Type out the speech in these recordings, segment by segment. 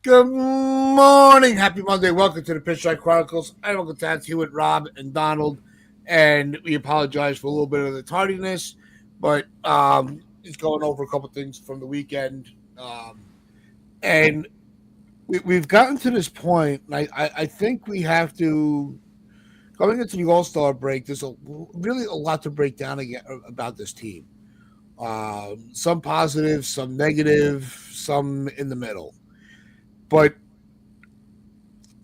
Good morning. Happy Monday. Welcome to the Pitch Strike Chronicles. I'm Uncle Tats here with Rob and Donald, and we apologize for a little bit of the tardiness, but just going over a couple things from the weekend. And we've gotten to this point, and I think we have to, going into the All-Star break, there's really a lot to break down again about this team. Some positive, some negative, some in the middle. But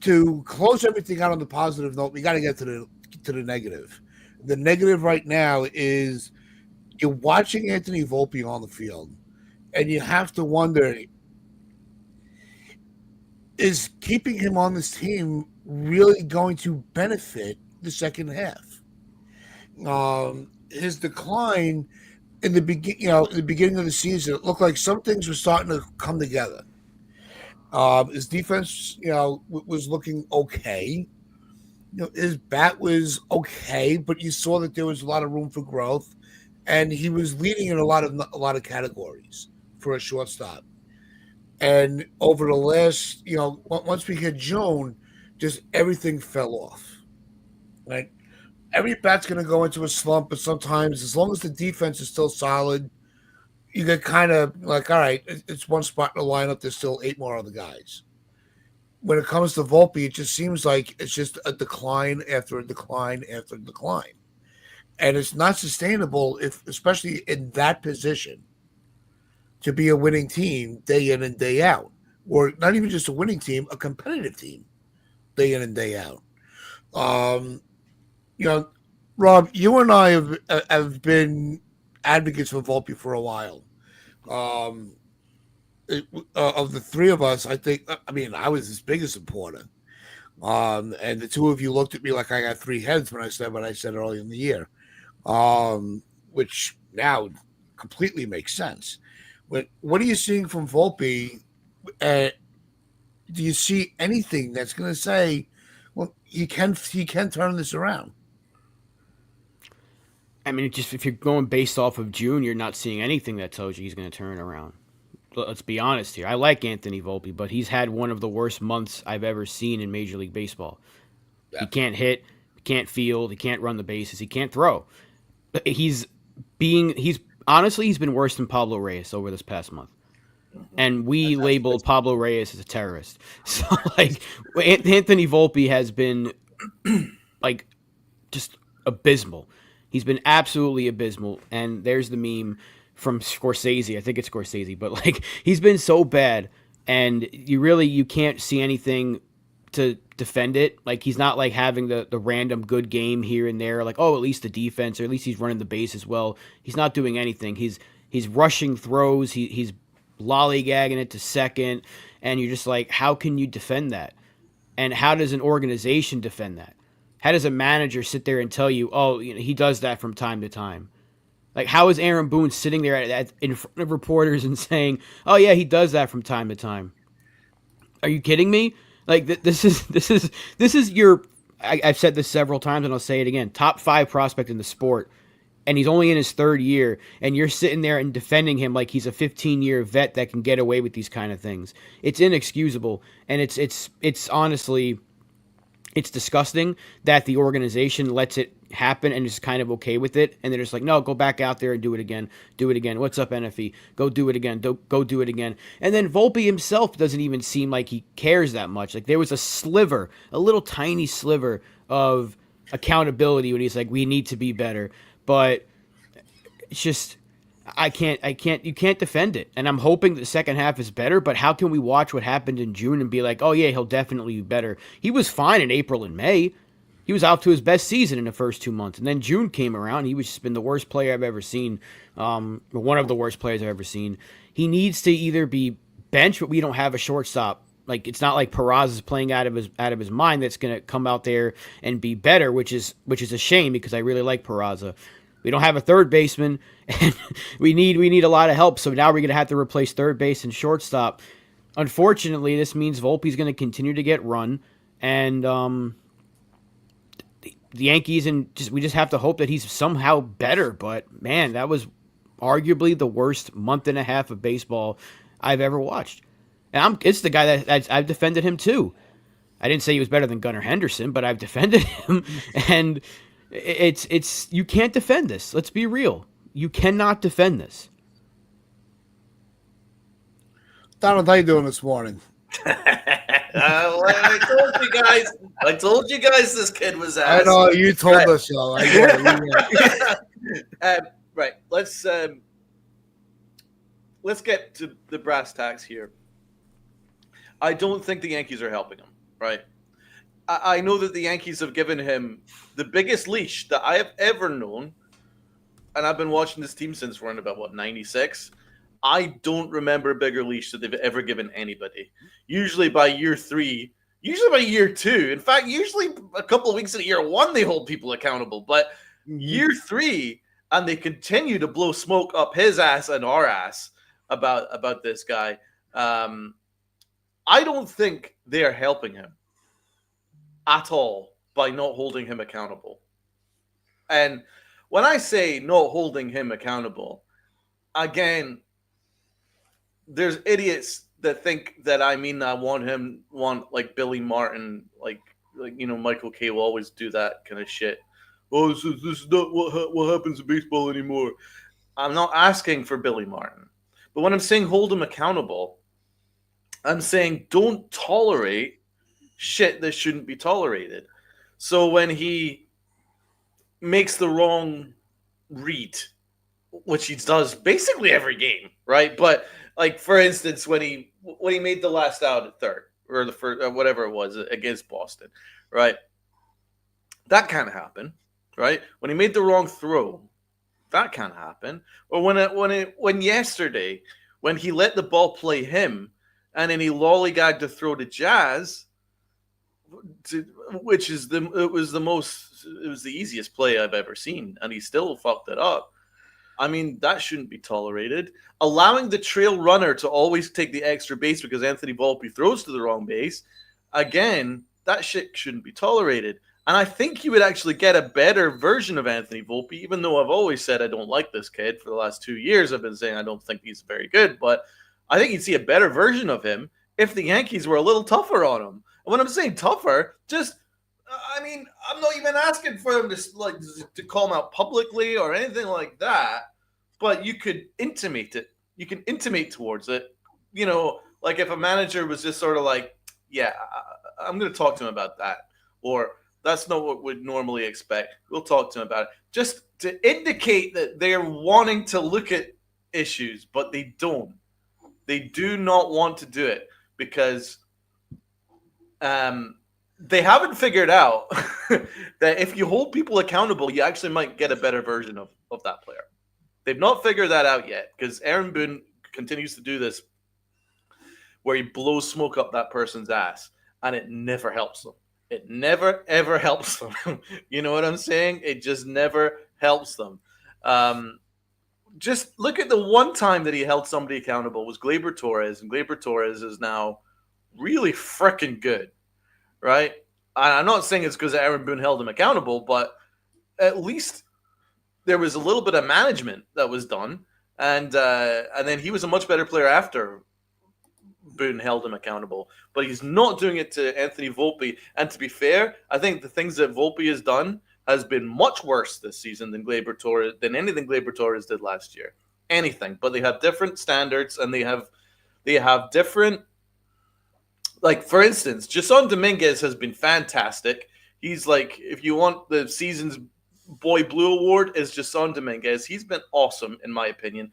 to close everything out on the positive note, we got to get to the negative. The negative right now is you're watching Anthony Volpe on the field, and you have to wonder, is keeping him on this team really going to benefit the second half? His decline in the beginning of the season, it looked like some things were starting to come together. His defense, was looking okay. His bat was okay, but you saw that there was a lot of room for growth, and he was leading in a lot of categories for a shortstop. And over the last, once we hit June, just everything fell off. Right? Every bat's going to go into a slump, but sometimes, as long as the defense is still solid, you get kind of like, all right, it's one spot in the lineup. There's still 8 more other guys. When it comes to Volpe, it just seems like it's just a decline after a decline after a decline. And it's not sustainable, especially in that position, to be a winning team day in and day out. Or not even just a winning team, a competitive team day in and day out. Rob, you and I have been advocates for Volpe for a while. Of the three of us, I was his biggest supporter. And the two of you looked at me like I got 3 heads when I said what I said early in the year, which now completely makes sense. But what are you seeing from Volpe? Do you see anything that's going to say, well, he can turn this around? I mean, just if you're going based off of June, you're not seeing anything that tells you he's going to turn it around. Let's be honest here. I like Anthony Volpe, but he's had one of the worst months I've ever seen in Major League Baseball. Yeah. He can't hit, he can't field, he can't run the bases, he can't throw. He's been worse than Pablo Reyes over this past month. And we labeled Pablo Reyes as a terrorist. So, Anthony Volpe has been, just abysmal. He's been absolutely abysmal. And there's the meme from Scorsese. I think it's Scorsese. But, he's been so bad. And you can't see anything to defend it. He's not, having the random good game here and there. At least the defense, or at least he's running the base as well. He's not doing anything. He's rushing throws. He's lollygagging it to second. And you're just how can you defend that? And how does an organization defend that? How does a manager sit there and tell you, he does that from time to time? How is Aaron Boone sitting there in front of reporters and saying, oh, yeah, he does that from time to time? Are you kidding me? This is your, I've said this several times and I'll say it again, top 5 prospect in the sport. And he's only in his 3rd year, and you're sitting there and defending him like he's a 15-year vet that can get away with these kind of things. It's inexcusable, and it's honestly, it's disgusting that the organization lets it happen and is kind of okay with it, and they're just no, go back out there and do it again. What's up, NFE? Go do it again. Go do it again. And then Volpe himself doesn't even seem like he cares that much. There was a little tiny sliver of accountability when he's we need to be better. But it's just, you can't defend it. And I'm hoping the second half is better, but how can we watch what happened in June and be oh yeah, he'll definitely be better? He was fine in April and May. He was out to his best season in the first 2 months. And then June came around. He was just been the worst player I've ever seen. One of the worst players I've ever seen. He needs to either be benched, but we don't have a shortstop. It's not like Peraza is playing out of his mind that's going to come out there and be better, which is a shame because I really like Peraza. We don't have a third baseman, and we need a lot of help. So now we're going to have to replace third base and shortstop. Unfortunately, this means Volpe's going to continue to get run, and the Yankees we just have to hope that he's somehow better. But man, that was arguably the worst month and a half of baseball I've ever watched. And it's the guy that I've defended him too. I didn't say he was better than Gunnar Henderson, but I've defended him, and it's you can't defend this. Let's be real. You cannot defend this. Donald, how you doing this morning? I told you guys this kid was ass. I know you told us so. Right. Let's get to the brass tacks here. I don't think the Yankees are helping him. Right. I know that the Yankees have given him the biggest leash that I have ever known, and I've been watching this team since we're in about 96. I don't remember a bigger leash that they've ever given anybody. Usually by year 3, usually by year 2. In fact, usually a couple of weeks into year 1, they hold people accountable. But year 3, and they continue to blow smoke up his ass and our ass about this guy. I don't think they are helping him at all by not holding him accountable. And when I say not holding him accountable, again, there's idiots that think that I want like Billy Martin, like Michael Kay will always do that kind of shit. Oh, this is not what happens in baseball anymore. I'm not asking for Billy Martin. But when I'm saying hold him accountable, I'm saying don't tolerate shit that shouldn't be tolerated. So when he makes the wrong read, which he does basically every game, right? But like for instance, when he made the last out at third or the first, or whatever it was against Boston, right? That can't happen, right? When he made the wrong throw, that can't happen. Or when yesterday, when he let the ball play him, and then he lollygagged to throw to Jazz, which is it was the easiest play I've ever seen, and he still fucked it up. I mean, that shouldn't be tolerated. Allowing the trail runner to always take the extra base because Anthony Volpe throws to the wrong base, again, that shit shouldn't be tolerated. And I think you would actually get a better version of Anthony Volpe, even though I've always said I don't like this kid. For the last 2 years, I've been saying I don't think he's very good, but I think you'd see a better version of him if the Yankees were a little tougher on him. And when I'm saying tougher, I'm not even asking for him to call him out publicly or anything like that, but you could intimate it. You can intimate towards it. Like if a manager was just sort of like, yeah, I'm going to talk to him about that, or that's not what we'd normally expect. We'll talk to him about it. Just to indicate that they're wanting to look at issues, but they don't. They do not want to do it because they haven't figured out that if you hold people accountable, you actually might get a better version of that player. They've not figured that out yet because Aaron Boone continues to do this where he blows smoke up that person's ass, and it never helps them. It never, ever helps them. You know what I'm saying? It just never helps them. Just look at the one time that he held somebody accountable was Gleyber Torres, and Gleyber Torres is now really freaking good, right? I'm not saying it's because Aaron Boone held him accountable, but at least there was a little bit of management that was done, and then he was a much better player after Boone held him accountable. But he's not doing it to Anthony Volpe. And to be fair, I think the things that Volpe has done has been much worse this season than anything Gleyber Torres did last year. Anything. But they have different standards, and they have different, like, for instance, Jason Dominguez has been fantastic. He's like, if you want the season's Boy Blue Award, is Jason Dominguez. He's been awesome, in my opinion.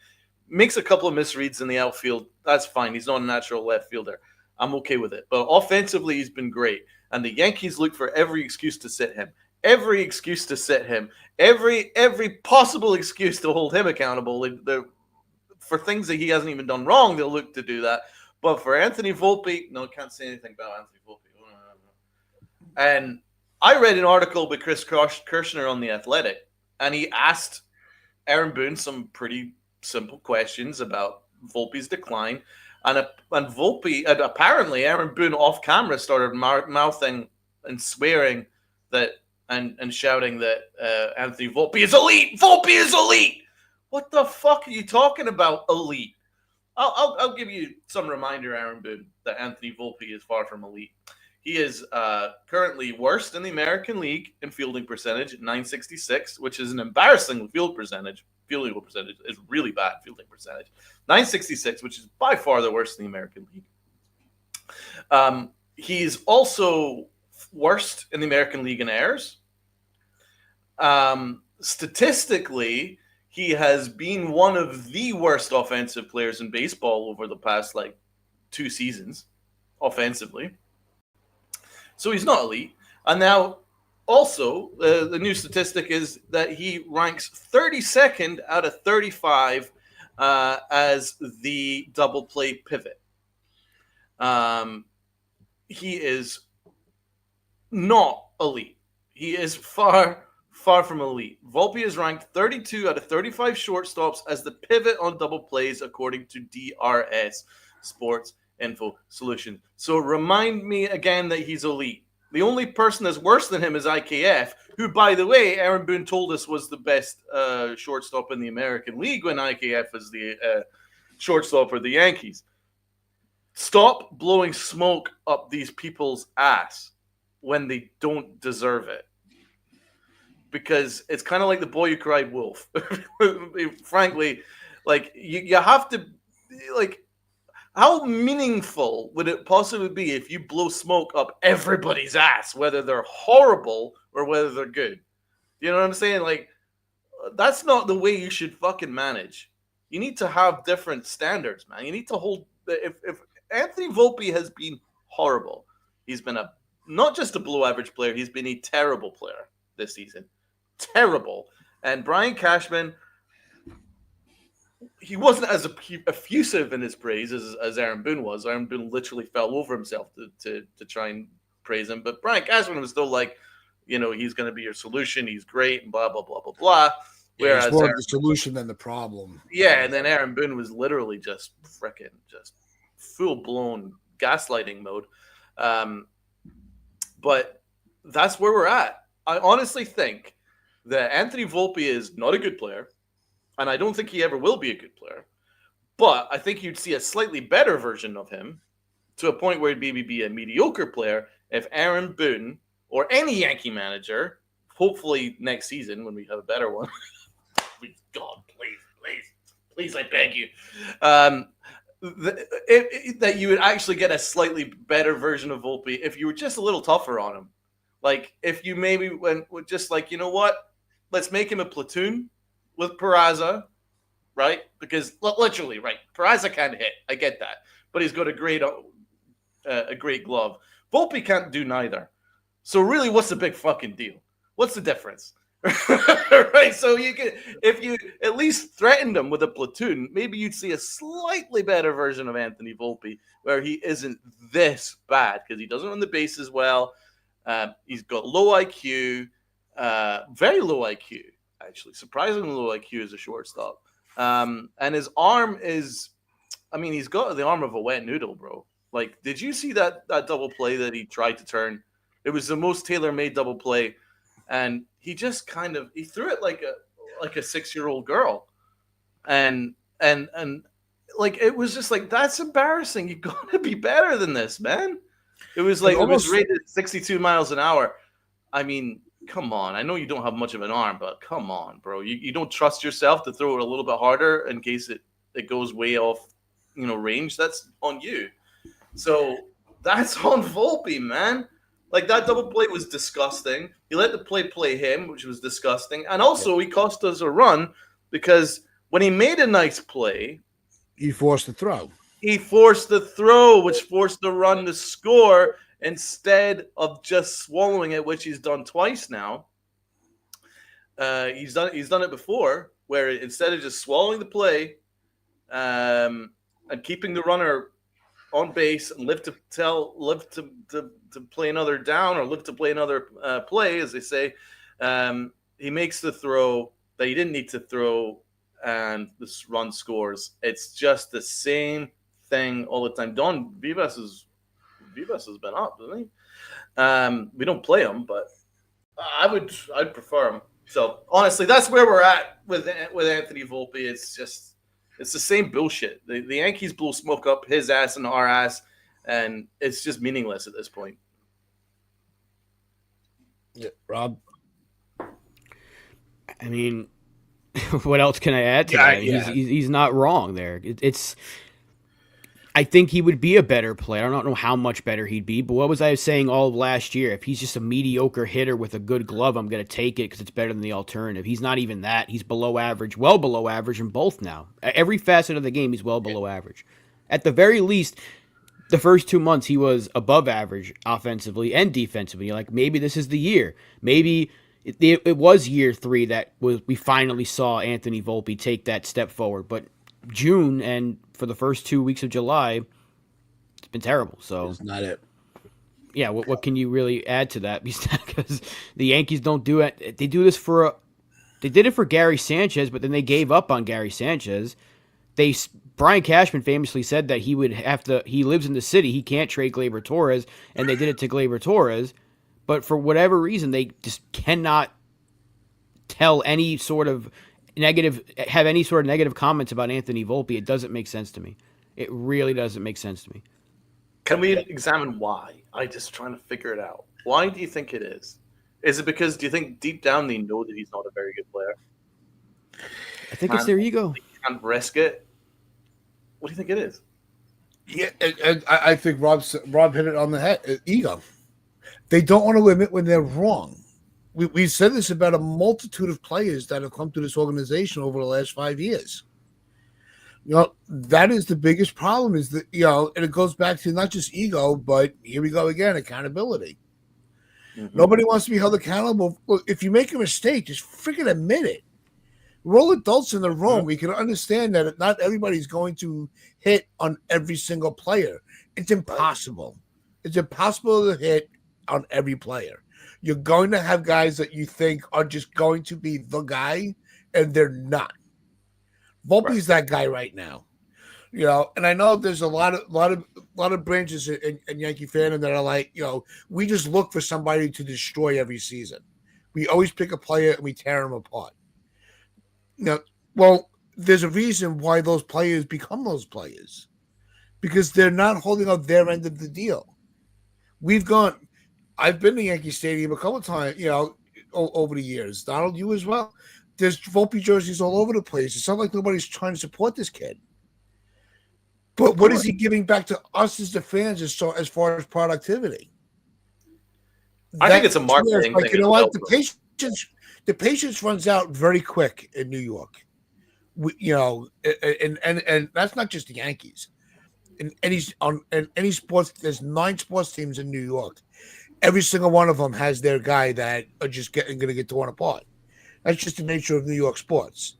Makes a couple of misreads in the outfield. That's fine. He's not a natural left fielder. I'm okay with it. But offensively, he's been great. And the Yankees look for every excuse to sit him. Every excuse to sit him. Every possible excuse to hold him accountable. For things that he hasn't even done wrong, they'll look to do that. But for Anthony Volpe, no, can't say anything about Anthony Volpe. And I read an article by Chris Kirshner on The Athletic, and he asked Aaron Boone some pretty simple questions about Volpe's decline. And Volpe, apparently Aaron Boone off camera started mouthing and swearing that and shouting that Anthony Volpe is elite. Volpe is elite. What the fuck are you talking about, elite? I'll give you some reminder, Aaron Boone, that Anthony Volpe is far from elite. He is currently worst in the American League in fielding percentage at 966, which is an embarrassing field percentage. Fielding percentage is really bad fielding percentage. 966, which is by far the worst in the American League. He's also worst in the American League in errors. Statistically, he has been one of the worst offensive players in baseball over the past 2 seasons, offensively. So he's not elite. And now, also, the new statistic is that he ranks 32nd out of 35 as the double play pivot. He is not elite. He is far from elite. Volpe is ranked 32 out of 35 shortstops as the pivot on double plays, according to DRS Sports Info Solutions. So remind me again that he's elite. The only person that's worse than him is IKF, who, by the way, Aaron Boone told us was the best shortstop in the American League when IKF was the shortstop for the Yankees. Stop blowing smoke up these people's ass when they don't deserve it. Because it's kind of like the boy who cried wolf. Frankly, you have to, how meaningful would it possibly be if you blow smoke up everybody's ass, whether they're horrible or whether they're good? You know what I'm saying? That's not the way you should fucking manage. You need to have different standards, man. You need to hold. If Anthony Volpe has been horrible, he's been not just a below average player, he's been a terrible player this season. Terrible. And Brian Cashman, he wasn't as effusive in his praise as Aaron Boone was. Aaron Boone literally fell over himself to try and praise him. But Brian Cashman was still he's going to be your solution. He's great and blah, blah, blah, blah, blah. Whereas it's more the solution than the problem. Yeah, and then Aaron Boone was literally just full-blown gaslighting mode. But that's where we're at. I honestly think that Anthony Volpe is not a good player, and I don't think he ever will be a good player. But I think you'd see a slightly better version of him to a point where he'd maybe be a mediocre player if Aaron Boone or any Yankee manager, hopefully next season when we have a better one, please, God, please, I beg you, that you would actually get a slightly better version of Volpe if you were just a little tougher on him. If you maybe went with just you know what? Let's make him a platoon with Peraza, right? Because literally, right? Peraza can't hit. I get that. But he's got a great glove. Volpe can't do neither. So really, what's the big fucking deal? What's the difference? Right? So you could, if you at least threatened him with a platoon, maybe you'd see a slightly better version of Anthony Volpe where he isn't this bad because he doesn't run the bases well. He's got low IQ, very low IQ, actually, surprisingly low IQ as a shortstop. And his arm is, he's got the arm of a wet noodle, bro. Did you see that double play that he tried to turn? It was the most tailor-made double play, and he just he threw it like a 6-year-old girl, and it was just that's embarrassing. You gotta be better than this, man. It was it was rated 62 miles an hour. Come on. I know you don't have much of an arm, but come on, bro. You don't trust yourself to throw it a little bit harder in case it goes way off, range. That's on you. So that's on Volpe, man. That double play was disgusting. He let the play him, which was disgusting. And also he cost us a run because when he made a nice play, he forced the throw. He forced the throw, which forced the run to score instead of just swallowing it, which he's done twice now. He's done it before, where instead of just swallowing the play and keeping the runner on base and live to play another down or live to play another play, as they say, he makes the throw that he didn't need to throw, and this run scores. It's just the same thing all the time. Don Vivas has been up, doesn't he? We don't play him, but I'd prefer him. So honestly, that's where we're at with Anthony Volpe. It's It's the same bullshit. The Yankees blow smoke up his ass and our ass, and it's just meaningless at this point. Yeah, Rob. I mean, what else can I add to Yeah, that? yeah. He's not wrong there. It's. I think he would be a better player. I don't know how much better he'd be, but what was I saying all of last year? If he's just a mediocre hitter with a good glove, I'm going to take it because it's better than the alternative. He's not even that. He's below average, well below average in both now. Every facet of the game, he's well below average. At the very least, the first 2 months, he was above average offensively and defensively. You're like, maybe this is the year. Maybe it was year 3 that we finally saw Anthony Volpe take that step forward. But June and for the first 2 weeks of July, it's been terrible. So It's not it. yeah, what can you really add to that? Because the Yankees don't do it. They do this they did it for Gary Sanchez, but then they gave up on Gary Sanchez. Brian Cashman famously said that he would have to. He lives in the city. He can't trade Gleyber Torres, and they did it to Gleyber Torres. But for whatever reason, they just cannot have any sort of negative comments about Anthony Volpe. It doesn't make sense to me. It really doesn't make sense to me. Can we examine why? I'm just trying to figure it out. Why do you think it is? Is it because do you think deep down they know that he's not a very good player? I think it's their ego. They can't risk it. What do you think it is? Yeah, and I think Rob hit it on the head. Ego. They don't want to admit when they're wrong. We said this about a multitude of players that have come to this organization over the last 5 years. That is the biggest problem is that, and it goes back to not just ego, but here we go again, accountability. Mm-hmm. Nobody wants to be held accountable. Look, if you make a mistake, just freaking admit it. We're all adults in the room. Mm-hmm. We can understand that not everybody's going to hit on every single player. It's impossible. It's impossible to hit on every player. You're going to have guys that you think are just going to be the guy, and they're not. Volpe's that guy right now, and I know there's a lot of branches in Yankee fandom that are like, we just look for somebody to destroy every season. We always pick a player and we tear them apart. Well, there's a reason why those players become those players, because they're not holding up their end of the deal. I've been to Yankee Stadium a couple of times, over the years. Donald, you as well. There's Volpe jerseys all over the place. It's not like nobody's trying to support this kid. But what is he giving back to us as the fans as far as productivity? I think it's a marketing thing. You know what? The patience runs out very quick in New York. And that's not just the Yankees. In any sports, there's 9 sports teams in New York. Every single one of them has their guy that are just going to get torn apart. That's just the nature of New York sports.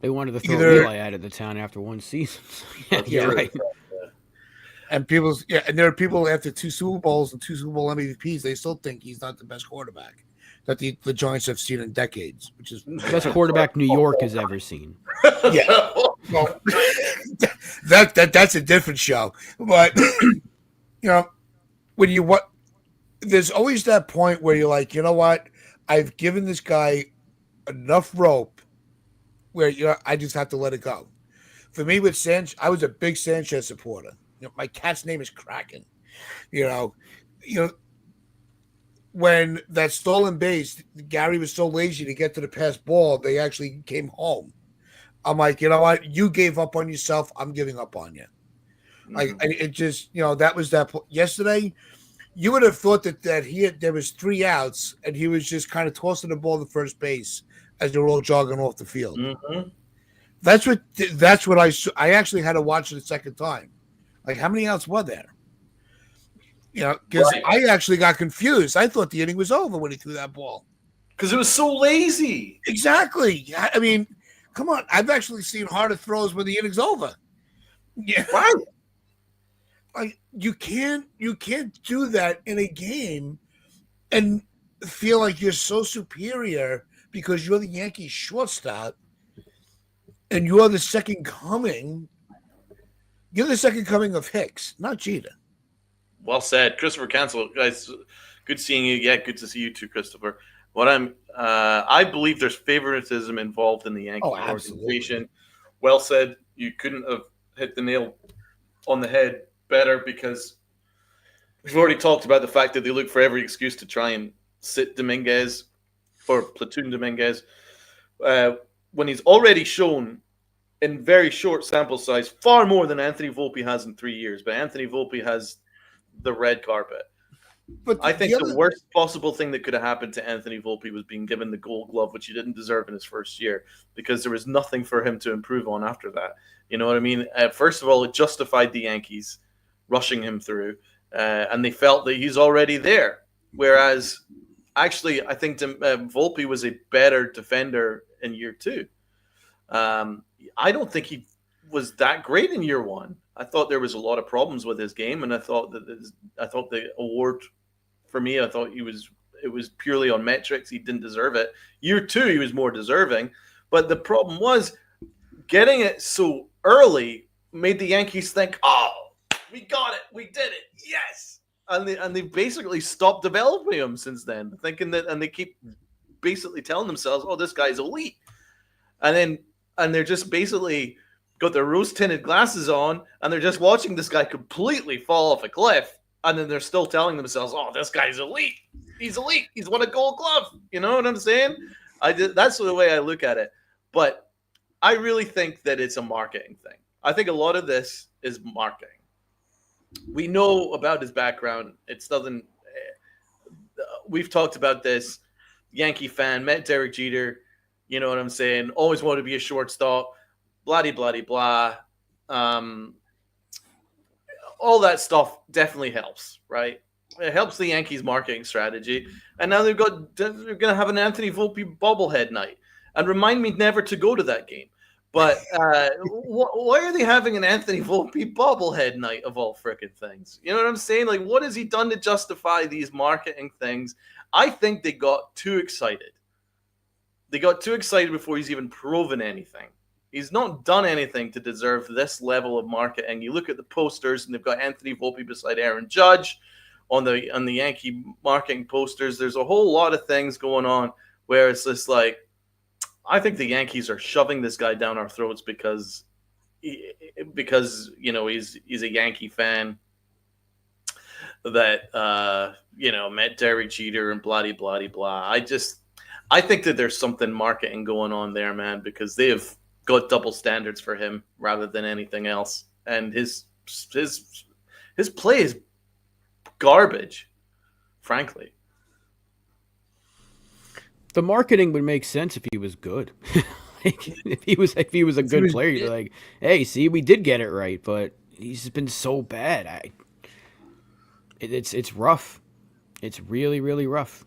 They wanted to throw Eli out of the town after one season. You're right. And and there are people after 2 Super Bowls and 2 Super Bowl MVPs, they still think he's not the best quarterback that the Giants have seen in decades, which is the best quarterback New York has ever seen. Yeah, well, that's a different show. But there's always that point where you're like, you know what? I've given this guy enough rope where I just have to let it go. For me with Sanchez, I was a big Sanchez supporter. My cat's name is Kraken. When that stolen base, Gary was so lazy to get to the pass ball, they actually came home. I'm like, you know what? You gave up on yourself. I'm giving up on you. Mm-hmm. It just, that was that. Yesterday, you would have thought that there was 3 outs and he was just kind of tossing the ball to first base as they were all jogging off the field. Mm-hmm. That's what I actually had to watch it a second time. Like, how many outs were there? Because right. I actually got confused. I thought the inning was over when he threw that ball. Because it was so lazy. Exactly. I mean, come on. I've actually seen harder throws when the inning's over. Yeah. Right. Like, you can't do that in a game and feel like you're so superior because you're the Yankees shortstop and you're the second coming. You're the second coming of Hicks, not Jeter. Well said, Christopher Cancel. Guys, good seeing you. Yeah, good to see you too, Christopher. I believe there's favoritism involved in the Yankee organization. Well said. you couldn't have hit the nail on the head better, because we've already talked about the fact that they look for every excuse to try and sit Dominguez or platoon Dominguez when he's already shown in very short sample size far more than Anthony Volpe has in 3 years. But Anthony Volpe has the red carpet. But I think the worst possible thing that could have happened to Anthony Volpe was being given the Gold Glove, which he didn't deserve in his first year, because there was nothing for him to improve on after that. You know what I mean? First of all, it justified the Yankees rushing him through, and they felt that he's already there. Whereas, actually, I think Volpe was a better defender in year 2. I don't think he was that great in year 1. I thought there was a lot of problems with his game, and I thought the award for me, it was purely on metrics. He didn't deserve it. Year 2, he was more deserving, but the problem was getting it so early made the Yankees think, "Oh, we got it, we did it, yes!" And they basically stopped developing him since then, thinking that, and they keep basically telling themselves, "Oh, this guy's elite," and they're just basically got their rose-tinted glasses on, and they're just watching this guy completely fall off a cliff, and then they're still telling themselves, "Oh, this guy's elite. He's elite. He's won a Gold Glove." You know what I'm saying? That's the way I look at it. But I really think that it's a marketing thing. I think a lot of this is marketing. We know about his background. It's nothing. We've talked about this. Yankee fan, met Derek Jeter. You know what I'm saying? Always wanted to be a shortstop. Blah, blah, blah, blah. All that stuff definitely helps, right? It helps the Yankees' marketing strategy. And now they're going to have an Anthony Volpe bobblehead night. And remind me never to go to that game. But why are they having an Anthony Volpe bobblehead night of all frickin' things? You know what I'm saying? Like, what has he done to justify these marketing things? I think they got too excited. They got too excited before he's even proven anything. He's not done anything to deserve this level of marketing. You look at the posters, and they've got Anthony Volpe beside Aaron Judge on the Yankee marketing posters. There's a whole lot of things going on where it's just like, I think the Yankees are shoving this guy down our throats because you know he's a Yankee fan that met Derek Jeter and blah blah blah. I think that there's something marketing going on there, man, because they have got double standards for him rather than anything else, and his play is garbage, frankly. The marketing would make sense if he was good. Like, if he was a good player, you're like, hey, see, we did get it right, but he's been so bad. It's rough. It's really, really rough.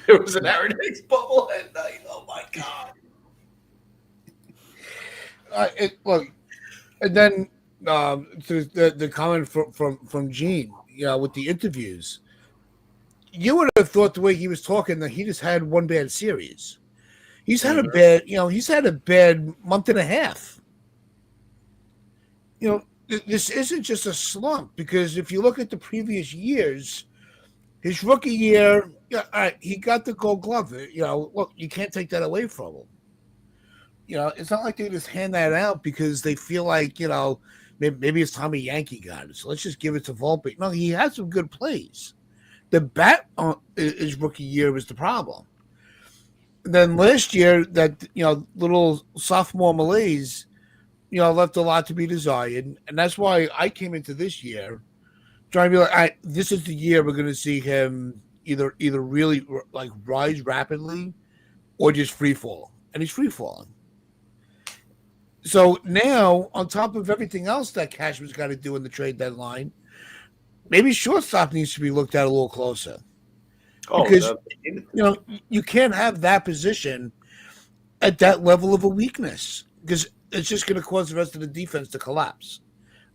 It was an Aaron Hicks bobblehead night. Oh my god! Look, and then the comment from Gene, with the interviews, you would have thought the way he was talking that he just had one bad series. He's had a bad month and a half. This isn't just a slump, because if you look at the previous years, his rookie year, all right, he got the Gold Glove. Look, you can't take that away from him. It's not like they just hand that out because they feel like, maybe it's time a Yankee got it, so let's just give it to Volpe. No, he had some good plays. The bat his rookie year was the problem. And then last year, that little sophomore malaise, left a lot to be desired, and that's why I came into this year trying to be like, this is the year we're going to see him either really like rise rapidly or just free fall, and he's free falling. So now, on top of everything else that Cashman's got to do in the trade deadline, maybe shortstop needs to be looked at a little closer. Because you can't have that position at that level of a weakness, because it's just going to cause the rest of the defense to collapse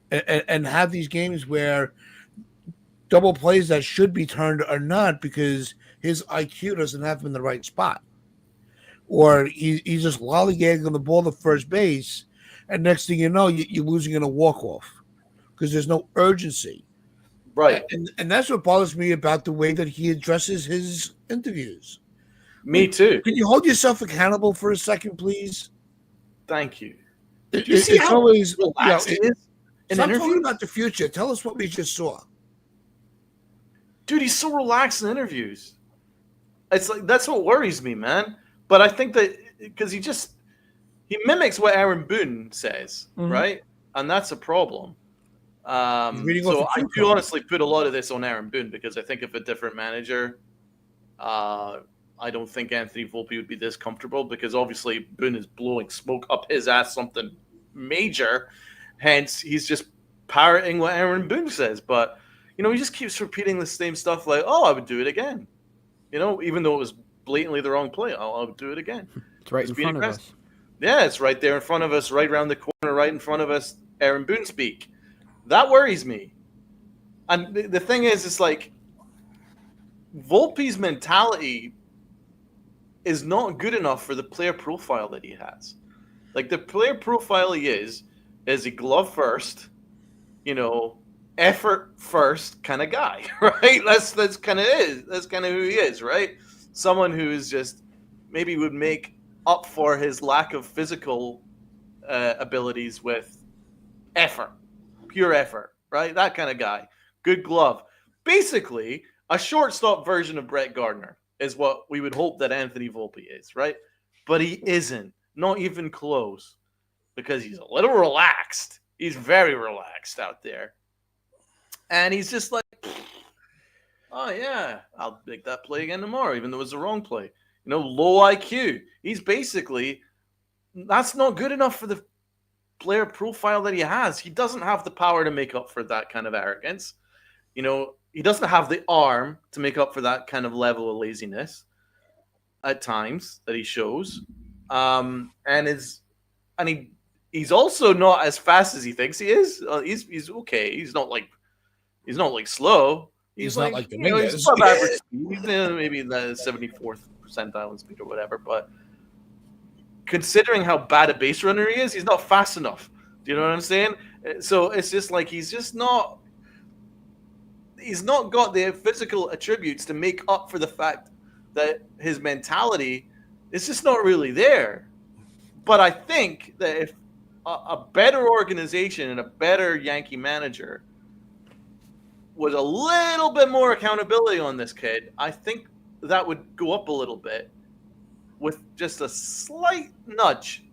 and have these games where double plays that should be turned are not, because his IQ doesn't have him in the right spot, or he's just lollygagging on the ball to first base, and next thing you know, you're losing in a walk-off because there's no urgency. Right. And that's what bothers me about the way that he addresses his interviews. Me too. Can you hold yourself accountable for a second, please? Thank you. Do you see It's how always relaxed he is in stop talking interviews? about the future. Tell us what we just saw. Dude, he's so relaxed in interviews. It's like that's what worries me, man. But I think that because he mimics what Aaron Boone says, right? And that's a problem. He's reading off So a I cue do card. honestly put a lot of this on Aaron Boone because I think if a different manager, I don't think Anthony Volpe would be this comfortable because obviously Boone is blowing smoke up his ass, something major. Hence, he's just parroting what Aaron Boone says. But, he just keeps repeating the same stuff like, oh, I would do it again. Even though it was blatantly the wrong play, I would do it again. It's right in front of us. Yeah, it's right there in front of us, right around the corner, right in front of us. Aaron Boone speak. That worries me. And the thing is, it's like Volpe's mentality is not good enough for the player profile that he has. Like the player profile he is a glove first, effort first kind of guy, right? That's kind of who he is, right? Someone who is just maybe would make up for his lack of physical abilities with effort, pure effort, right? That kind of guy. Good glove. Basically, a shortstop version of Brett Gardner is what we would hope that Anthony Volpe is, right? But he isn't. Not even close. Because he's a little relaxed. He's very relaxed out there. And he's just like, oh, yeah, I'll make that play again tomorrow, even though it was the wrong play. Low IQ. He's basically, that's not good enough for the player profile that he has. He doesn't have the power to make up for that kind of arrogance. He doesn't have the arm to make up for that kind of level of laziness at times that he shows. He's also not as fast as he thinks he is. He's okay. He's not like slow. He's not like he's Dominguez. above average speed. He's maybe in the 74th percentile in speed or whatever. But considering how bad a base runner he is, he's not fast enough. Do you know what I'm saying? So it's just like he's not got the physical attributes to make up for the fact that his mentality is just not really there. But I think that if a better organization and a better Yankee manager was a little bit more accountability on this kid, I think that would go up a little bit with just a slight nudge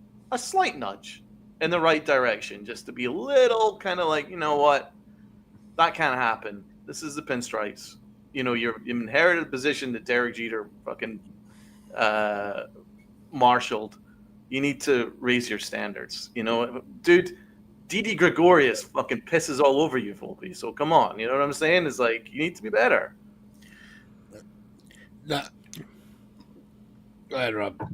in the right direction, just to be a little kind of like, you know what, that can't happen. This is the pinstripes. You're inherited a position that Derek Jeter fucking marshaled. You need to raise your standards. Dude, Didi Gregorius fucking pisses all over you, Volpe. So come on, you know what I'm saying? It's like you need to be better. Nah. Go ahead, Rob.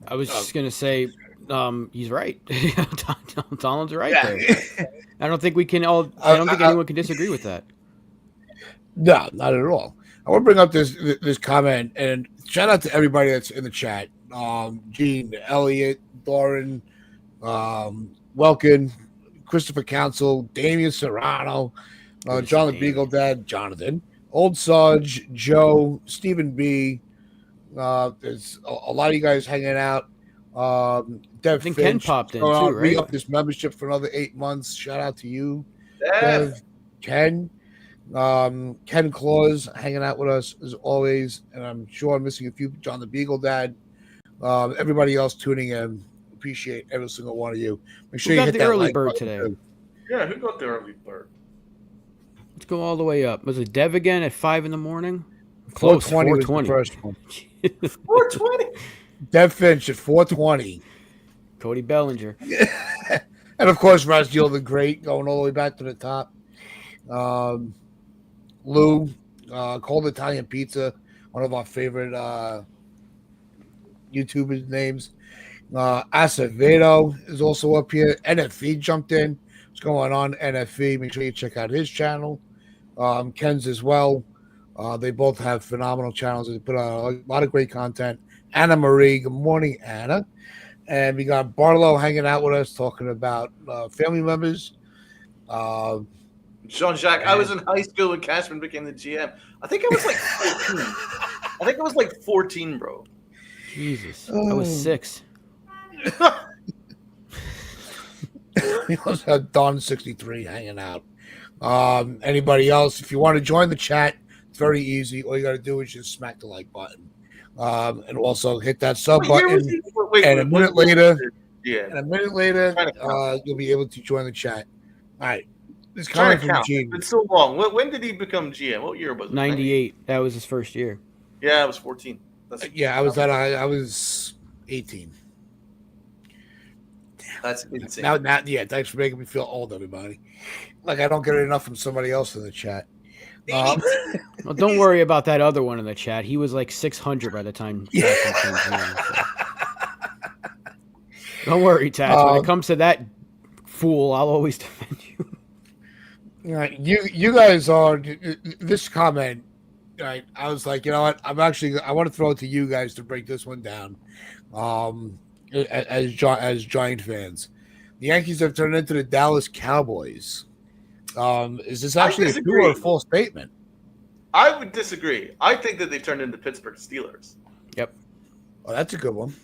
I was just gonna say, he's right. Donald's right there. I don't think we can all. I don't think anyone can disagree with that. No, not at all. I want to bring up this comment and shout out to everybody that's in the chat. Gene, Elliot, Doran, Welkin, Christopher Council, Damian Serrano, John the Beagle Dad, Jonathan, Old Sarge, Joe, Stephen B. There's a lot of you guys hanging out. Dev I think Finch, Ken popped in too, right? Up this membership for another 8 months. Shout out to you, Dev. Ken. Ken Claus hanging out with us as always, and I'm sure I'm missing a few. John the Beagle Dad. Everybody else tuning in, appreciate every single one of you. Make sure who you got hit the that early like bird button today? too. Yeah, who got the early bird? Let's go all the way up. Was it Dev again at 5 a.m? Close. 420 was 4:20. the first one. 420. Dev Finch at 420. Cody Bellinger. And of course, Rasdeel the Great going all the way back to the top. Lou, Cold Italian Pizza, one of our favorite YouTubers' names. Acevedo is also up here. NFE jumped in. What's going on, NFE? Make sure you check out his channel. Ken's as well. They both have phenomenal channels. They put out a lot of great content. Anna Marie. Good morning, Anna. And we got Barlow hanging out with us talking about family members. Jean-Jacques, I was in high school when Cashman became the GM. I think I was like 14. 14, bro. Jesus. I was 6. We also have Don63 hanging out. Anybody else? If you want to join the chat, it's very easy. All you got to do is just smack the like button, and also hit that sub What year was button. he? Wait, And a what minute year later, was it? Yeah, and a minute later, trying to count. you'll be able to join the chat. All right, this Trying comment to from count. Gene. It's been so long. When did he become GM? What year was it? 98. That was his first year. Yeah, I was 14. That's Yeah, I was 18. that's insane. Now, yeah. Thanks for making me feel old, everybody. Like I don't get enough from somebody else in the chat. Well, don't worry about that other one in the chat. He was like 600 by the time Jackson came here. So. Don't worry, Tats. When it comes to that fool, I'll always defend you. Right, you guys are this comment. Right, I was like, you know what? I want to throw it to you guys to break this one down. As Giant fans, the Yankees have turned into the Dallas Cowboys. Is this actually a true or a false statement? I would disagree. I think that they've turned into Pittsburgh Steelers. Yep. Oh, that's a good one.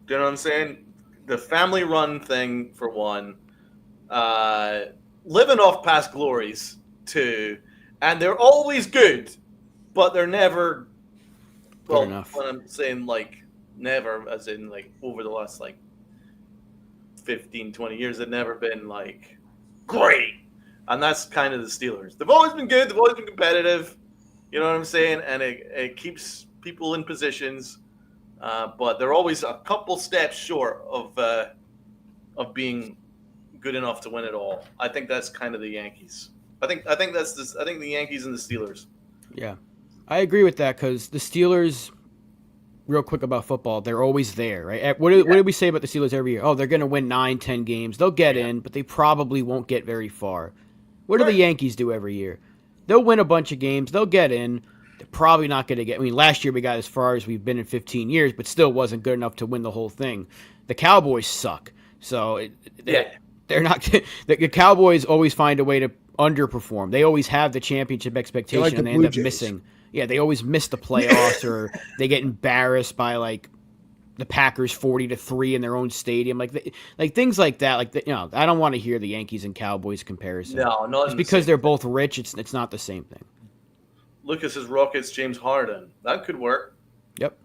Do you know what I'm saying? The family run thing, for one. Living off past glories, two. And they're always good, but they're never, well, enough. when I'm saying, like, never, as in, like, over the last, like, 15, 20 years, they've never been, like, great. And that's kind of the Steelers. They've always been good. They've always been competitive. You know what I'm saying? And it keeps people in positions. But they're always a couple steps short of being good enough to win it all. I think that's kind of the Yankees. I think the Yankees and the Steelers. Yeah, I agree with that because the Steelers. Real quick about football, they're always there, right? What did we say about the Steelers every year? Oh, they're going to win 9, 10 games. They'll get in, but they probably won't get very far. What do the Yankees do every year? They'll win a bunch of games. They'll get in. They're probably not going to get. I mean, last year we got as far as we've been in 15 years, but still wasn't good enough to win the whole thing. The Cowboys suck, so they're not. The Cowboys always find a way to underperform. They always have the championship expectation, like the and they Blue end up Jays. missing. Yeah, they always miss the playoffs, or they get embarrassed by like the Packers 40-3 in their own stadium, like things like that. Like I don't want to hear the Yankees and Cowboys comparison. No, not just because they're both rich. It's not the same thing. Lucas's Rockets, James Harden. That could work. Yep,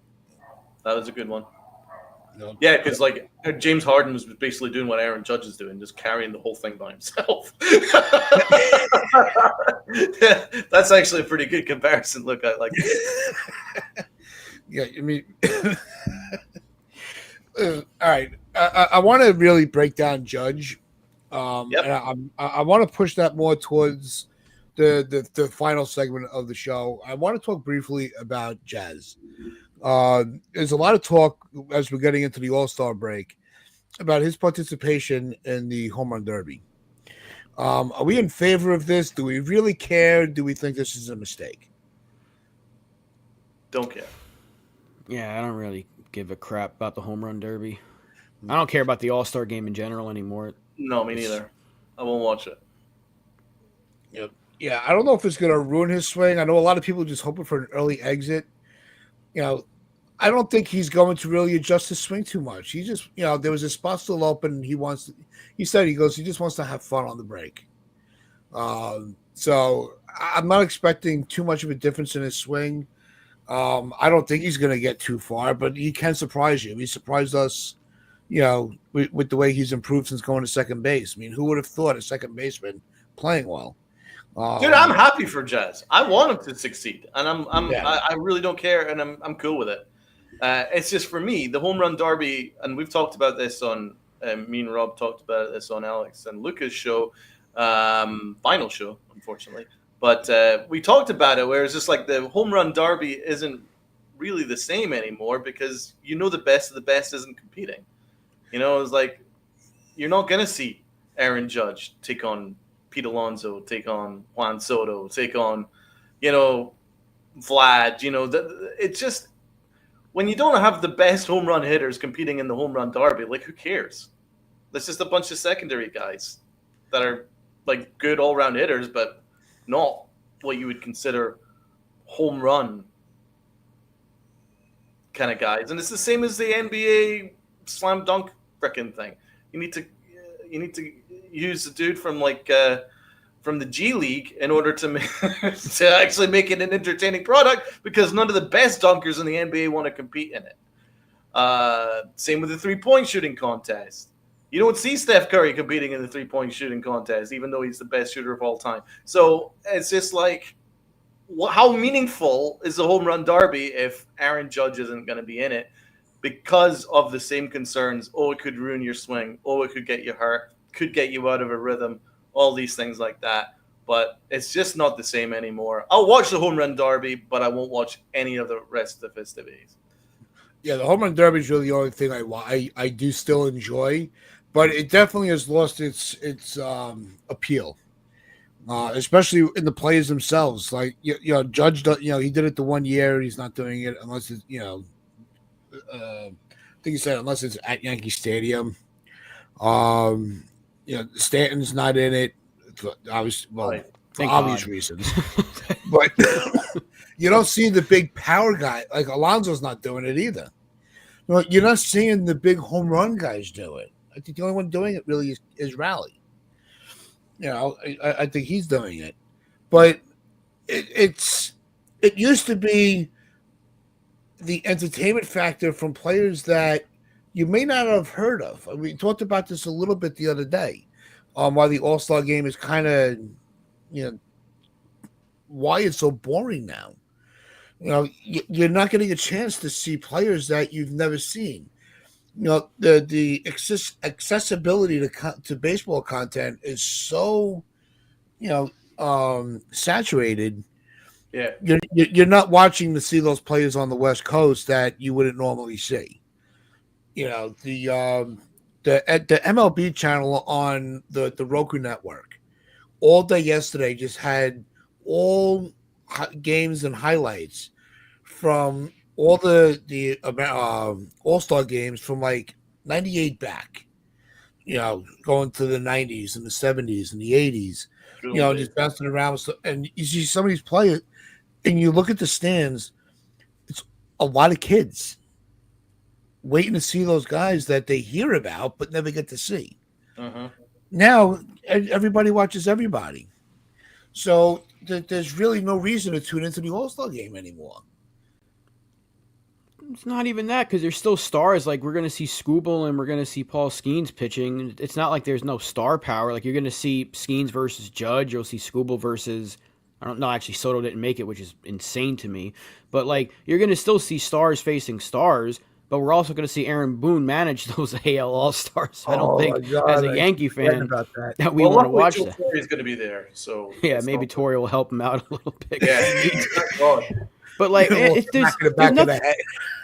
that was a good one. No. Yeah, because like James Harden was basically doing what Aaron Judge is doing, just carrying the whole thing by himself. That's actually a pretty good comparison. Look, I like it. Yeah, I mean, all right. I want to really break down Judge, and I want to push that more towards the final segment of the show. I want to talk briefly about Jazz. There's a lot of talk as we're getting into the All-Star break about his participation in the Home Run Derby. Are we in favor of this? Do we really care? Do we think this is a mistake? Don't care. Yeah, I don't really give a crap about the Home Run Derby. I don't care about the All-Star game in general anymore. No, me neither. I won't watch it. Yep. Yeah, I don't know if it's going to ruin his swing. I know a lot of people are just hoping for an early exit. I don't think he's going to really adjust his swing too much. He just, there was a spot still open. He just wants to have fun on the break. So I'm not expecting too much of a difference in his swing. I don't think he's going to get too far, but he can surprise you. He surprised us, with the way he's improved since going to second base. I mean, who would have thought a second baseman playing well? Dude, I'm happy for Jazz. I want him to succeed, and I really don't care, and I'm cool with it. It's just for me, the Home Run Derby, and we've talked about this on me and Rob talked about this on Alex and Luca's show, final show, unfortunately. But we talked about it, where it's just like the Home Run Derby isn't really the same anymore because the best of the best isn't competing. It's like you're not gonna see Aaron Judge take on Pete Alonso, take on Juan Soto, take on, Vlad. It's just when you don't have the best home run hitters competing in the Home Run Derby, like who cares? That's just a bunch of secondary guys that are like good all round hitters, but not what you would consider home run kind of guys. And it's the same as the NBA slam dunk frickin' thing. You need to use the dude from from the G League in order to to actually make it an entertaining product, because none of the best dunkers in the NBA want to compete in it. Same with the 3-point shooting contest. You don't see Steph Curry competing in the 3-point shooting contest, even though he's the best shooter of all time. So it's just like, how meaningful is the home run derby if Aaron Judge isn't going to be in it because of the same concerns? Oh, it could ruin your swing. Oh, it could get you hurt. Could get you out of a rhythm. All these things like that. But it's just not the same anymore. I'll watch the home run derby, but I won't watch any of the rest of the festivities. Yeah, the home run derby is really the only thing I do still enjoy, but it definitely has lost its appeal, especially in the players themselves. Like Judge, he did it the 1 year. He's not doing it unless it's I think he said unless it's at Yankee Stadium. Stanton's not in it. Obviously, Right. for obvious reasons. But you don't see the big power guy. Like Alonso's not doing it either. You're not seeing the big home run guys do it. I think the only one doing it really is Raleigh. I think he's doing it. But it used to be the entertainment factor from players that you may not have heard of. We talked about this a little bit the other day. Why the All-Star game is kind of, why it's so boring now. You're not getting a chance to see players that you've never seen. The accessibility to baseball content is so, saturated. Yeah, you're not watching to see those players on the West Coast that you wouldn't normally see. The MLB channel on the Roku network all day yesterday just had all games and highlights from all the All-Star games from like 98 back, going to the 90s and the 70s and the 80s, just bouncing around. And you see some of these players and you look at the stands, it's a lot of kids waiting to see those guys that they hear about but never get to see. Uh-huh. Now everybody watches everybody, so there's really no reason to tune into the All-Star game anymore. It's not even that, because there's still stars. Like, we're going to see Skubal and we're going to see Paul Skeens pitching. It's not like there's no star power. Like, you're going to see Skeens versus Judge. You'll see Skubal versus, I don't know, actually Soto didn't make it, which is insane to me. But, like, you're going to still see stars facing stars, but we're also going to see Aaron Boone manage those AL All-Stars. So I don't think, as a Yankee fan, that we want to watch that. Torrey's going to be there, so yeah, maybe Torrey will help him out a little bit. Yeah, but like, if there's nothing,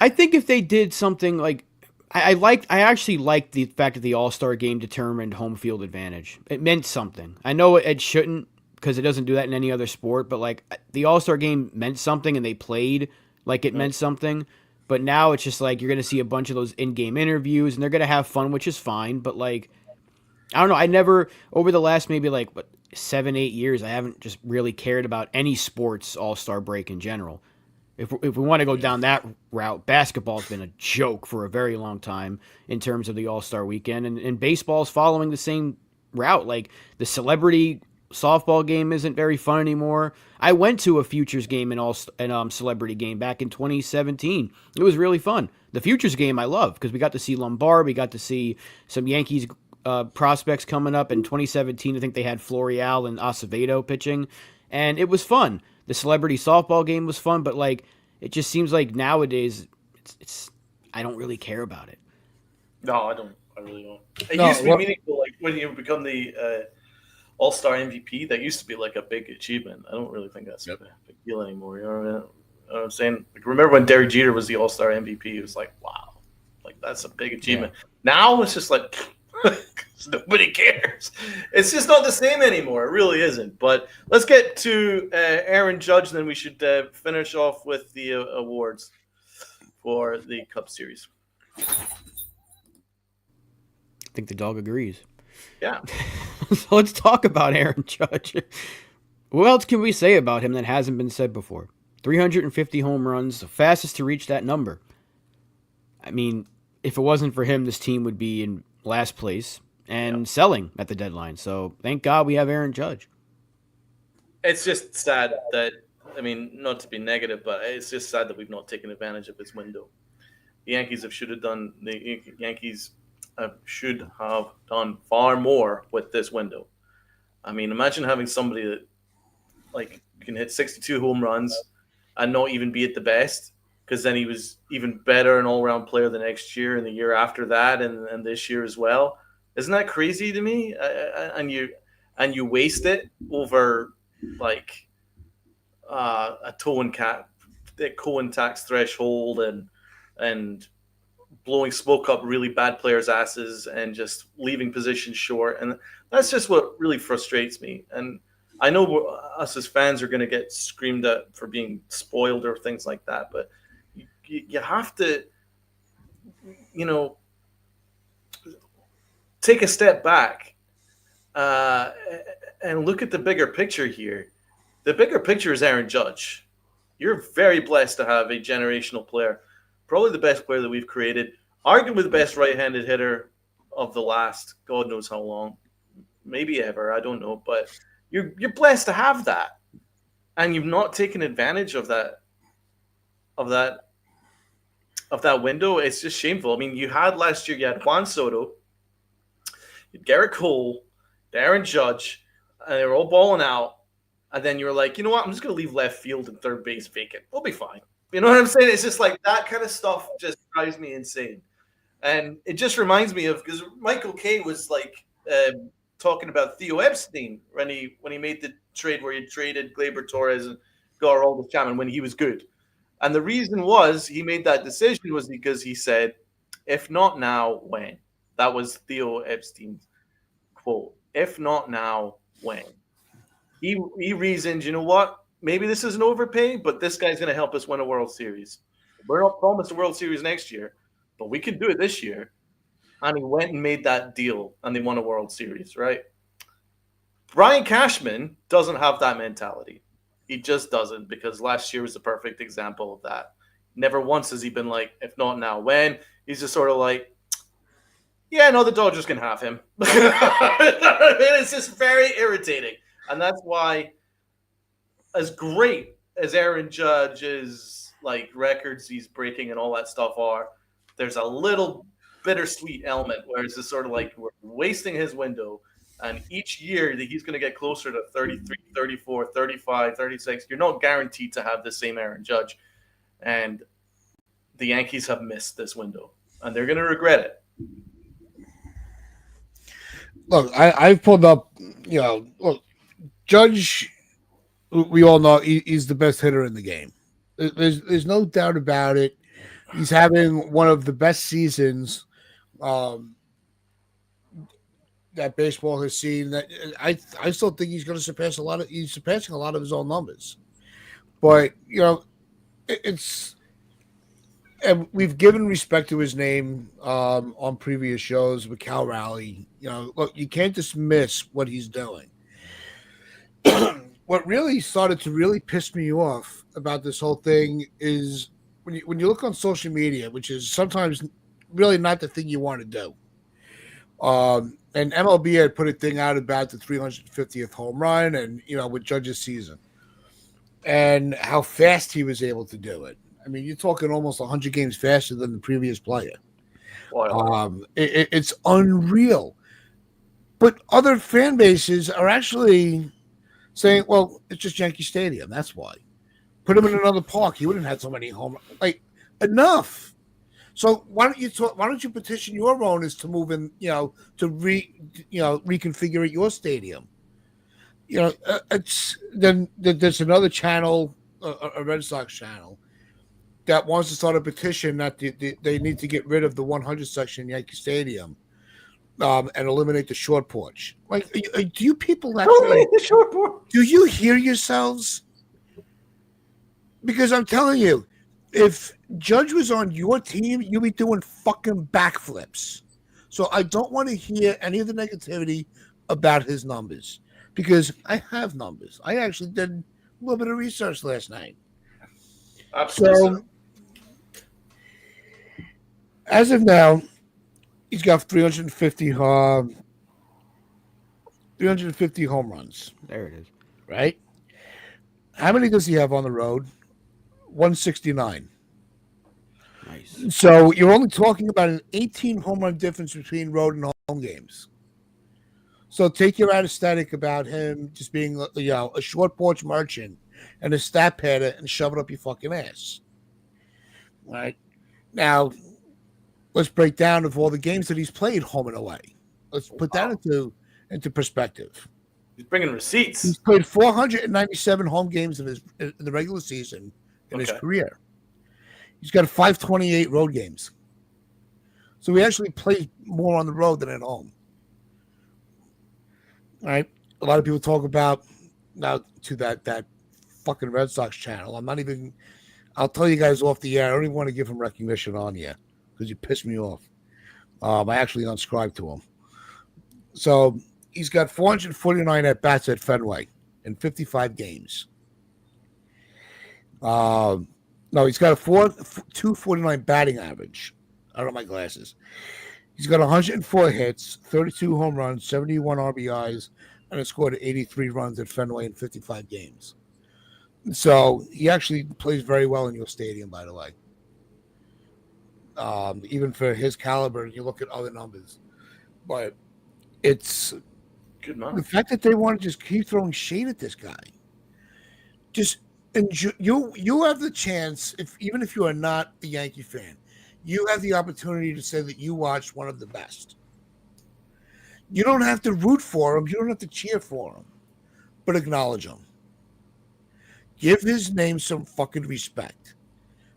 I think if they did something like, I actually liked the fact that the All-Star game determined home field advantage. It meant something. I know it shouldn't, because it doesn't do that in any other sport, but like the All-Star game meant something and they played like it meant something. But now it's just like you're going to see a bunch of those in-game interviews and they're going to have fun, which is fine. But like, I don't know. I never, over the last maybe 7-8 years, I haven't just really cared about any sports All-Star break in general. If we want to go down that route, basketball's been a joke for a very long time in terms of the All-Star weekend. And baseball's following the same route. Like, the celebrity softball game isn't very fun anymore. I went to a Futures game and celebrity game back in 2017. It was really fun. The Futures game I love because we got to see Lombard. We got to see some Yankees prospects coming up. In 2017, I think they had Florial and Acevedo pitching, and it was fun. The celebrity softball game was fun, but like, it just seems like nowadays it's I don't really care about it. No, I don't. I really don't. It used to be meaningful, like when you become the All-Star MVP. That used to be like a big achievement. I don't really think that's a big deal anymore. You know what I'm saying? Like, remember when Derek Jeter was the All-Star MVP? It was like, wow, like that's a big achievement. Yeah. Now it's just like nobody cares. It's just not the same anymore. It really isn't. But let's get to Aaron Judge, and then we should finish off with the awards for the Cup Series. I think the dog agrees. Yeah. So let's talk about Aaron Judge. What else can we say about him that hasn't been said before? 350 home runs, the fastest to reach that number. I mean, if it wasn't for him, this team would be in last place and selling at the deadline. So thank God we have Aaron Judge. It's just sad that, I mean, not to be negative, but it's just sad that we've not taken advantage of this window. The Yankees should have done far more with this window. I mean, imagine having somebody that like can hit 62 home runs and not even be at the best, because then he was even better an all-around player the next year and the year after that and this year as well. Isn't that crazy to me? And you waste it over like a towing cap, the Cohen tax threshold, and blowing smoke up really bad players' asses and just leaving positions short. And that's just what really frustrates me. And I know us as fans are going to get screamed at for being spoiled or things like that, but you have to, take a step back and look at the bigger picture here. The bigger picture is Aaron Judge. You're very blessed to have a generational player, probably the best player that we've created, arguably the best right-handed hitter of the last God knows how long, maybe ever, I don't know, but you're blessed to have that, and you've not taken advantage of that window. It's just shameful. I mean, you had last year, you had Juan Soto, you had Garrett Cole, Aaron Judge, and they were all balling out. And then you were like, you know what? I'm just going to leave left field and third base vacant. We'll be fine. You know what I'm saying? It's just like that kind of stuff just drives me insane. And it just reminds me of, because Michael Kay was like talking about Theo Epstein when he made the trade where he traded Gleyber Torres and got Aroldis Chapman when he was good. And the reason was he made that decision was because he said, if not now, when? That was Theo Epstein's quote. If not now, when? He reasoned, you know what? Maybe this is an overpay, but this guy's going to help us win a World Series. We're not promised a World Series next year, but we can do it this year. And he went and made that deal, and they won a World Series, right? Brian Cashman doesn't have that mentality. He just doesn't, because last year was the perfect example of that. Never once has he been like, if not now, when? He's just sort of like, yeah, no, the Dodgers can have him. It's just very irritating. And that's why, as great as Aaron Judge's like records he's breaking and all that stuff are, there's a little bittersweet element where it's just sort of like we're wasting his window. And each year that he's going to get closer to 33, 34, 35, 36, you're not guaranteed to have the same Aaron Judge. And the Yankees have missed this window, and they're going to regret it. Look, I've pulled up, look, Judge, we all know he's the best hitter in the game. There's no doubt about it. He's having one of the best seasons that baseball has seen. That I still think he's going to surpass a lot of. He's surpassing a lot of his own numbers, but it's. And we've given respect to his name on previous shows with Cal Raleigh. Look, you can't dismiss what he's doing. What really started to really piss me off about this whole thing is when you look on social media, which is sometimes really not the thing you want to do. And MLB had put a thing out about the 350th home run and, with Judge's season and how fast he was able to do it. I mean, you're talking almost 100 games faster than the previous player. It's unreal. But other fan bases are actually saying, well, it's just Yankee Stadium. That's why. Put him in another park. He wouldn't have so many home runs. Like, enough. So why don't you petition your owners to move in, to reconfigure your stadium? Then there's another channel, a Red Sox channel, that wants to start a petition that they need to get rid of the 100 section in Yankee Stadium and eliminate the short porch. Like, do you people actually the short porch? Do you hear yourselves? Because I'm telling you, if Judge was on your team, you'd be doing fucking backflips. So I don't want to hear any of the negativity about his numbers because I have numbers. I actually did a little bit of research last night. Absolutely. So, As of now, he's got 350 home runs. There it is. Right? How many does he have on the road? 169. Nice. So you're only talking about an 18 home run difference between road and home games. So take your aesthetic about him just being, a short porch merchant and a stat padder and shove it up your fucking ass. All right. Now, let's break down of all the games that he's played home and away. Let's put that into perspective. He's bringing receipts. He's played 497 home games in the regular season in his career. He's got 528 road games. So he actually plays more on the road than at home. All right. A lot of people talk about now to that fucking Red Sox channel. I'll tell you guys off the air. I don't even want to give him recognition on here because you pissed me off. I actually unsubscribed to him. So he's got 449 at bats at Fenway in 55 games. No, he's got a 249 batting average. I don't have my glasses. He's got 104 hits, 32 home runs, 71 RBIs, and has scored 83 runs at Fenway in 55 games. So he actually plays very well in your stadium, by the way. Even for his caliber, you look at other numbers. But it's good man. The fact that they want to just keep throwing shade at this guy. Just enjoy, you have the chance, even if you are not a Yankee fan, you have the opportunity to say that you watched one of the best. You don't have to root for him. You don't have to cheer for him, but acknowledge him. Give his name some fucking respect,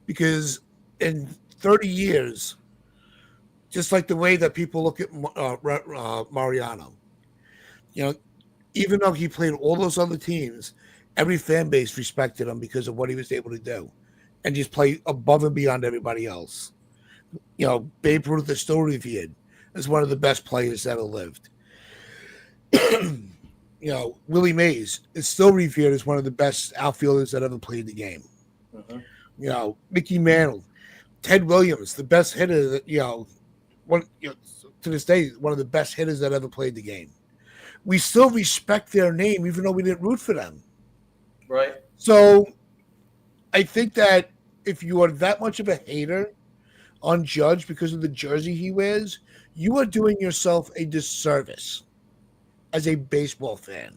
because in 30 years, just like the way that people look at Mariano, even though he played all those other teams, every fan base respected him because of what he was able to do and just play above and beyond everybody else. Babe Ruth is still revered as one of the best players that ever lived. Willie Mays is still revered as one of the best outfielders that ever played the game. Mm-hmm. Mickey Mantle, Ted Williams, the best hitter that, to this day, one of the best hitters that ever played the game. We still respect their name, even though we didn't root for them. Right. So I think that if you are that much of a hater on Judge because of the jersey he wears, you are doing yourself a disservice as a baseball fan.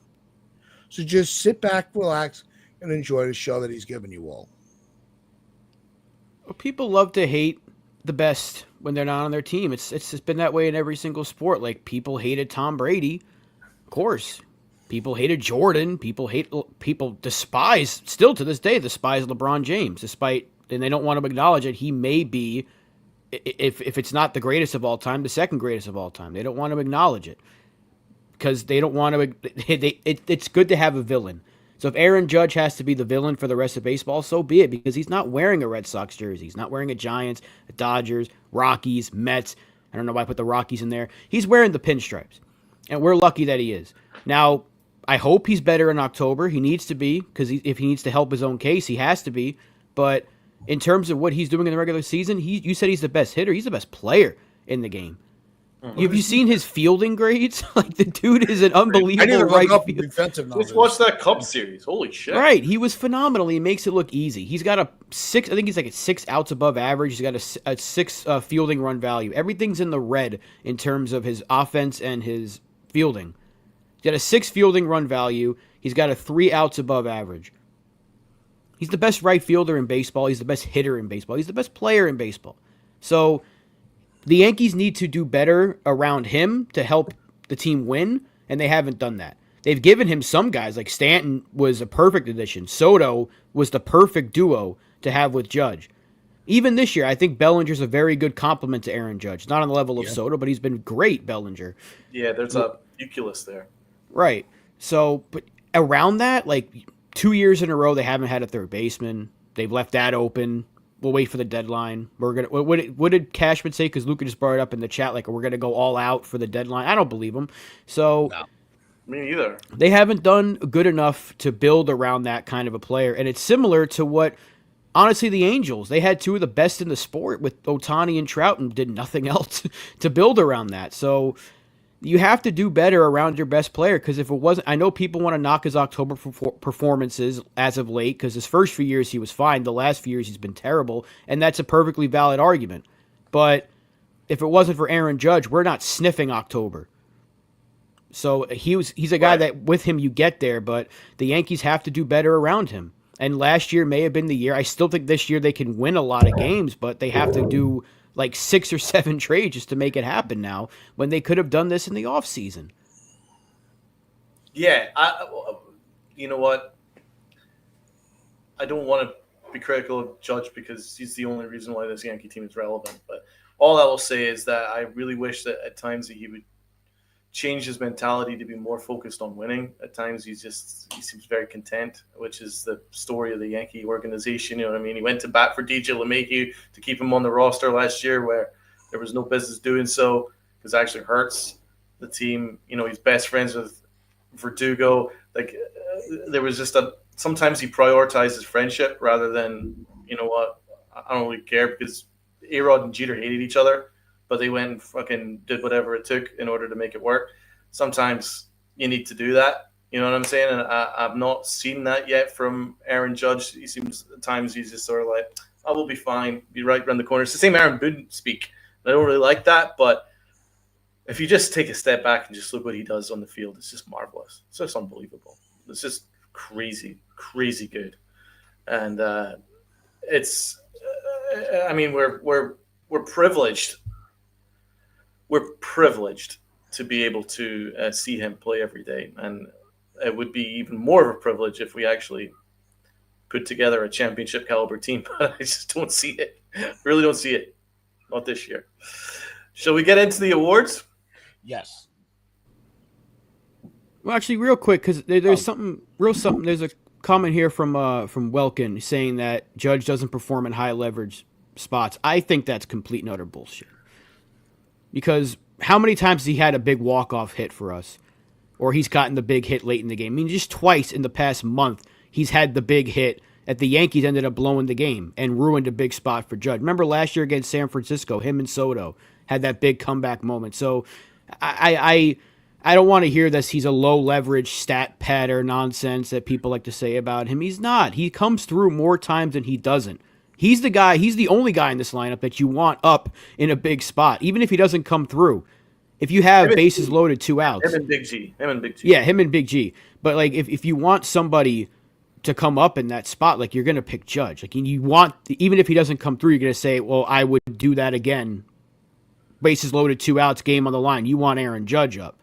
So just sit back, relax, and enjoy the show that he's given you all. Well, people love to hate the best when they're not on their team. It's just been that way in every single sport. Like, people hated Tom Brady, of course. People hated Jordan. People despise, still to this day, despise LeBron James, and they don't want to acknowledge it. He may be, if it's not the greatest of all time, the second greatest of all time. They don't want to acknowledge it because they don't want to. It's good to have a villain. So if Aaron Judge has to be the villain for the rest of baseball, so be it, because he's not wearing a Red Sox jersey. He's not wearing a Giants, a Dodgers, Rockies, Mets. I don't know why I put the Rockies in there. He's wearing the pinstripes, and we're lucky that he is. Now, I hope he's better in October. He needs to be, because if he needs to help his own case, he has to be. But in terms of what he's doing in the regular season, you said he's the best hitter. He's the best player in the game. Have you seen his fielding grades? Like, the dude is an unbelievable right fielder. Just watch that Cubs series. Holy shit. Right. He was phenomenal. He makes it look easy. He's got I think he's like at 6 outs above average. He's got a 6 fielding run value. Everything's in the red in terms of his offense and his fielding. He's got a 6 fielding run value. He's got a 3 outs above average. He's the best right fielder in baseball. He's the best hitter in baseball. He's the best player in baseball. So the Yankees need to do better around him to help the team win, and they haven't done that. They've given him some guys, like Stanton was a perfect addition. Soto was the perfect duo to have with Judge. Even this year, I think Bellinger's a very good complement to Aaron Judge. Not on the level of Soto, but he's been great, Bellinger. Yeah, there's a nucleus there. Right. So, but around that, like 2 years in a row, they haven't had a third baseman. They've left that open. We'll wait for the deadline. We're gonna. What did Cashman say? Because Luca just brought it up in the chat. Like, we're gonna go all out for the deadline. I don't believe him. So, no, me either. They haven't done good enough to build around that kind of a player, and it's similar to what honestly, the Angels, they had two of the best in the sport with Ohtani and Trout and did nothing else to build around that. So you have to do better around your best player, because if it wasn't, I know people want to knock his October performances as of late, because his first few years he was fine. The last few years he's been terrible, and that's a perfectly valid argument. But if it wasn't for Aaron Judge, we're not sniffing October. So he's a guy that with him you get there, but the Yankees have to do better around him. And last year may have been the year. I still think this year they can win a lot of games, but they have to do like 6 or 7 trades just to make it happen now, when they could have done this in the offseason. Yeah, you know what? I don't want to be critical of Judge because he's the only reason why this Yankee team is relevant. But all I will say is that I really wish that at times that he would change his mentality to be more focused on winning. At times he seems very content, which is the story of the Yankee organization. You know what I mean? He went to bat for DJ LeMahieu to keep him on the roster last year, where there was no business doing so, because it actually hurts the team. You know, he's best friends with Verdugo. Like there was just sometimes he prioritizes friendship rather than, you know what, I don't really care, because A-Rod and Jeter hated each other, but they went and fucking did whatever it took in order to make it work. Sometimes you need to do that. You know what I'm saying? And I've not seen that yet from Aaron Judge. He seems at times he's just sort of like, I will be fine, be right around the corner. It's the same Aaron Boone speak. I don't really like that, but if you just take a step back and just look what he does on the field, it's just marvelous. It's just unbelievable. It's just crazy, crazy good. And it's, I mean, we're privileged. We're privileged to be able to see him play every day, and it would be even more of a privilege if we actually put together a championship caliber team. But I just don't see it. Really don't see it. Not this year. Shall we get into the awards? Yes. Well, actually, real quick, because there's something. There's a comment here from Welkin saying that Judge doesn't perform in high leverage spots. I think that's complete and utter bullshit. Because how many times has he had a big walk-off hit for us? Or he's gotten the big hit late in the game? I mean, just twice in the past month, he's had the big hit that the Yankees ended up blowing the game and ruined a big spot for Judge. Remember last year against San Francisco, him and Soto had that big comeback moment. So I don't want to hear this. He's a low-leverage stat pad or nonsense that people like to say about him. He's not. He comes through more times than he doesn't. He's the guy. He's the only guy in this lineup that you want up in a big spot, even if he doesn't come through. If you have bases loaded, 2 outs. Him and Big G. Yeah, him and Big G. But like, if you want somebody to come up in that spot, like, you're gonna pick Judge. Like, you want, even if he doesn't come through, you're gonna say, well, I would do that again. Bases loaded, 2 outs, game on the line. You want Aaron Judge up.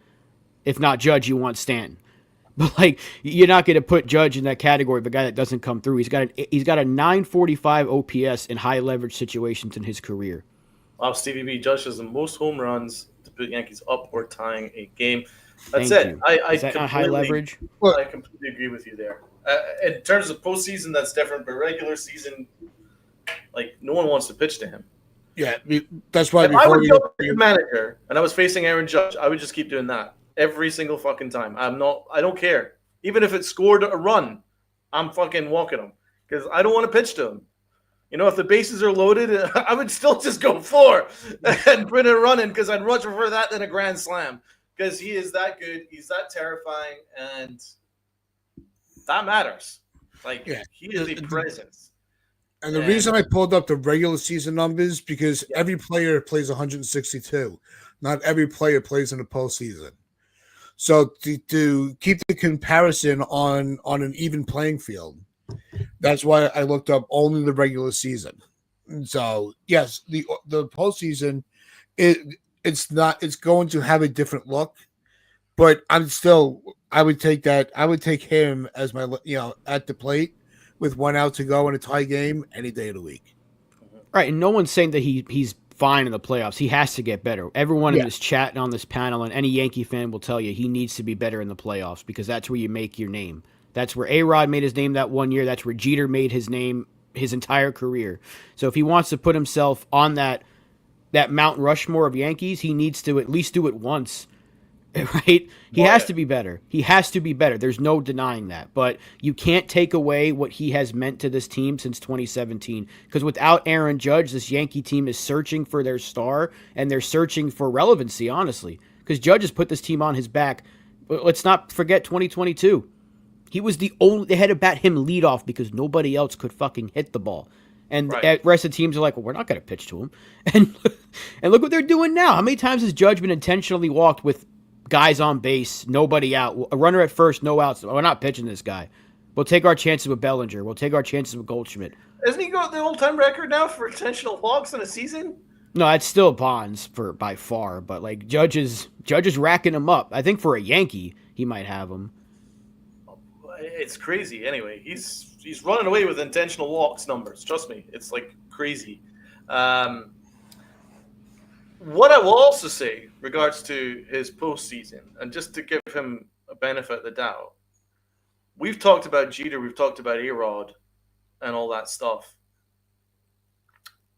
If not Judge, you want Stanton. But like, you're not going to put Judge in that category of a guy that doesn't come through. He's got a 945 OPS in high leverage situations in his career. Wow, Stevie B. Judge has the most home runs to put Yankees up or tying a game. That's Thank it. you. Is that not high leverage? I completely agree with you there. In terms of postseason, that's different. But regular season, like, no one wants to pitch to him. Yeah, that's why. If I were the manager and I was facing Aaron Judge, I would just keep doing that every single fucking time. I don't care. Even if it scored a run, I'm fucking walking him because I don't want to pitch to him. You know, if the bases are loaded, I would still just go 4 and put a run in because I'd much prefer that than a grand slam because he is that good. He's that terrifying, and that matters. Like, he is a presence. And the reason I pulled up the regular season numbers because every player plays 162. Not every player plays in the postseason. So to keep the comparison on an even playing field, that's why I looked up only the regular season. And so yes, the postseason, it's going to have a different look, but I would take him as my at the plate with 1 out to go in a tie game any day of the week. Right, and no one's saying that he's fine in the playoffs. He has to get better. Everyone in this chat and on this panel and any Yankee fan will tell you he needs to be better in the playoffs because that's where you make your name. That's where A-Rod made his name that one year. That's where Jeter made his name his entire career. So if he wants to put himself on that Mount Rushmore of Yankees, he needs to at least do it once right? He Oh, has yeah. to be better. He has to be better. There's no denying that. But you can't take away what he has meant to this team since 2017. Because without Aaron Judge, this Yankee team is searching for their star and they're searching for relevancy, honestly. Because Judge has put this team on his back. But let's not forget 2022. He was the only, they had to bat him leadoff because nobody else could fucking hit the ball. And Right. the rest of the teams are like, well, we're not going to pitch to him. And look what they're doing now. How many times has Judge been intentionally walked with guys on base, nobody out, a runner at first, no outs? We're not pitching this guy. We'll take our chances with Bellinger. We'll take our chances with Goldschmidt. Isn't he got the all-time record now for intentional walks in a season? No, it's still Bonds for by far, but like Judge is racking him up. I think for a Yankee, he might have him. It's crazy. Anyway, he's running away with intentional walks numbers. Trust me, it's like crazy. What I will also say, regards to his postseason, and just to give him a benefit of the doubt, we've talked about Jeter, we've talked about A-Rod, and all that stuff.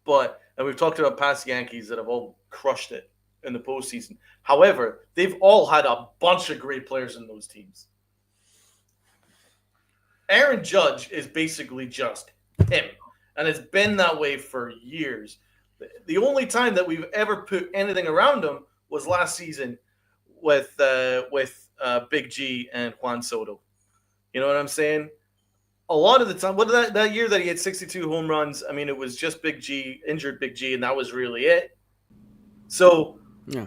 And we've talked about past Yankees that have all crushed it in the postseason. However, they've all had a bunch of great players in those teams. Aaron Judge is basically just him, and it's been that way for years. The only time that we've ever put anything around him was last season with Big G and Juan Soto. You know what I'm saying? A lot of the time, that year that he had 62 home runs, I mean, it was just Big G, injured Big G, and that was really it. So Yeah.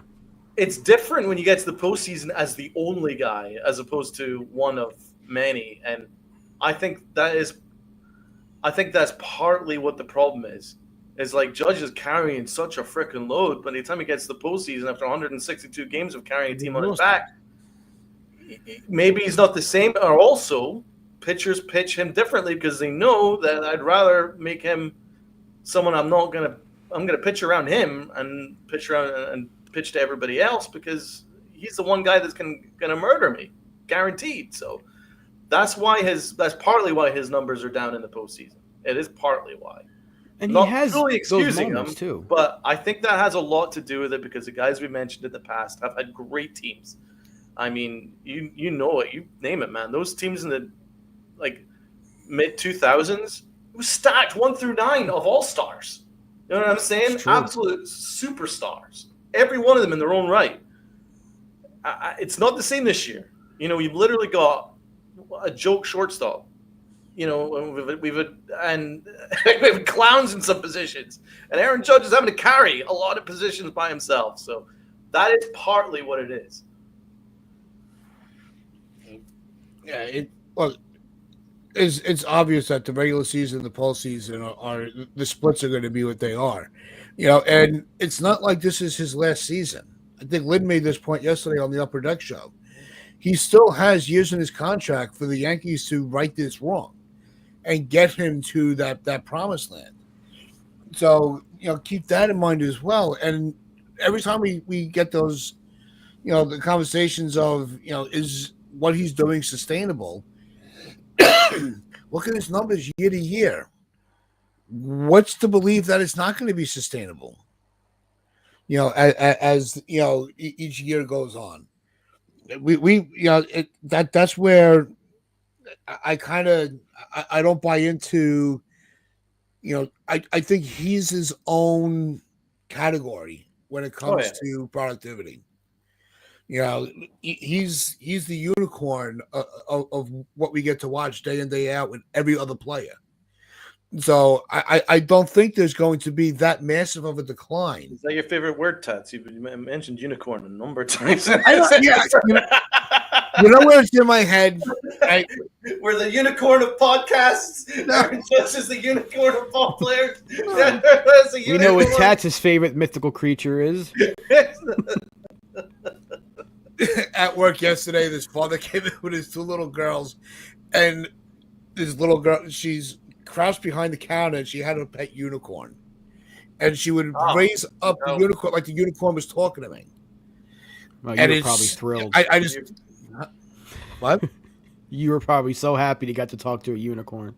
it's different when you get to the postseason as the only guy, as opposed to one of many. And I think that's partly what the problem is. Is like Judge is carrying such a freaking load, but by the time he gets to the postseason after 162 games of carrying a team on his back, maybe he's not the same. Or also, pitchers pitch him differently because they know that I'd rather make him someone I'm gonna pitch around him and pitch to everybody else because he's the one guy that's gonna murder me, guaranteed. So that's partly why his numbers are down in the postseason. It is partly why. And Not he has fully those excusing moments him, too. but I think that has a lot to do with it because the guys we mentioned in the past have had great teams. I mean, you know it, you name it, man. Those teams in the mid 2000s, it was stacked 1 through 9 of all stars. You know what I'm saying? Absolute superstars. Every one of them in their own right. It's not the same this year. You know, we've literally got a joke shortstop. You know, we've had clowns in some positions, and Aaron Judge is having to carry a lot of positions by himself. So that is partly what it is. Yeah, it's obvious that the regular season and the postseason are the splits are going to be what they are, you know, and it's not like this is his last season. I think Lynn made this point yesterday on the Upper Deck show. He still has years in his contract for the Yankees to right this wrong and get him to that promised land. So, you know, keep that in mind as well. And every time we get those, you know, the conversations of, you know, is what he's doing sustainable? Look at his numbers year to year. What's to believe that it's not going to be sustainable? You know, as you know, each year goes on. We you know that's where I don't buy into. You know, I think he's his own category when it comes to productivity. You know, he's the unicorn of what we get to watch day in, day out with every other player. So I don't think there's going to be that massive of a decline. Is that your favorite word, Tats? You mentioned unicorn a number of times. You know where it's in my head? We're the unicorn of podcasts. No. Just as the unicorn of ball players. No. We know what Tats' favorite mythical creature is. At work yesterday, this father came in with his 2 little girls, and this little girl, she's crouched behind the counter, and she had a pet unicorn, and she would raise up the unicorn like the unicorn was talking to me. Well, you were probably thrilled. I just what? You were probably so happy to get to talk to a unicorn.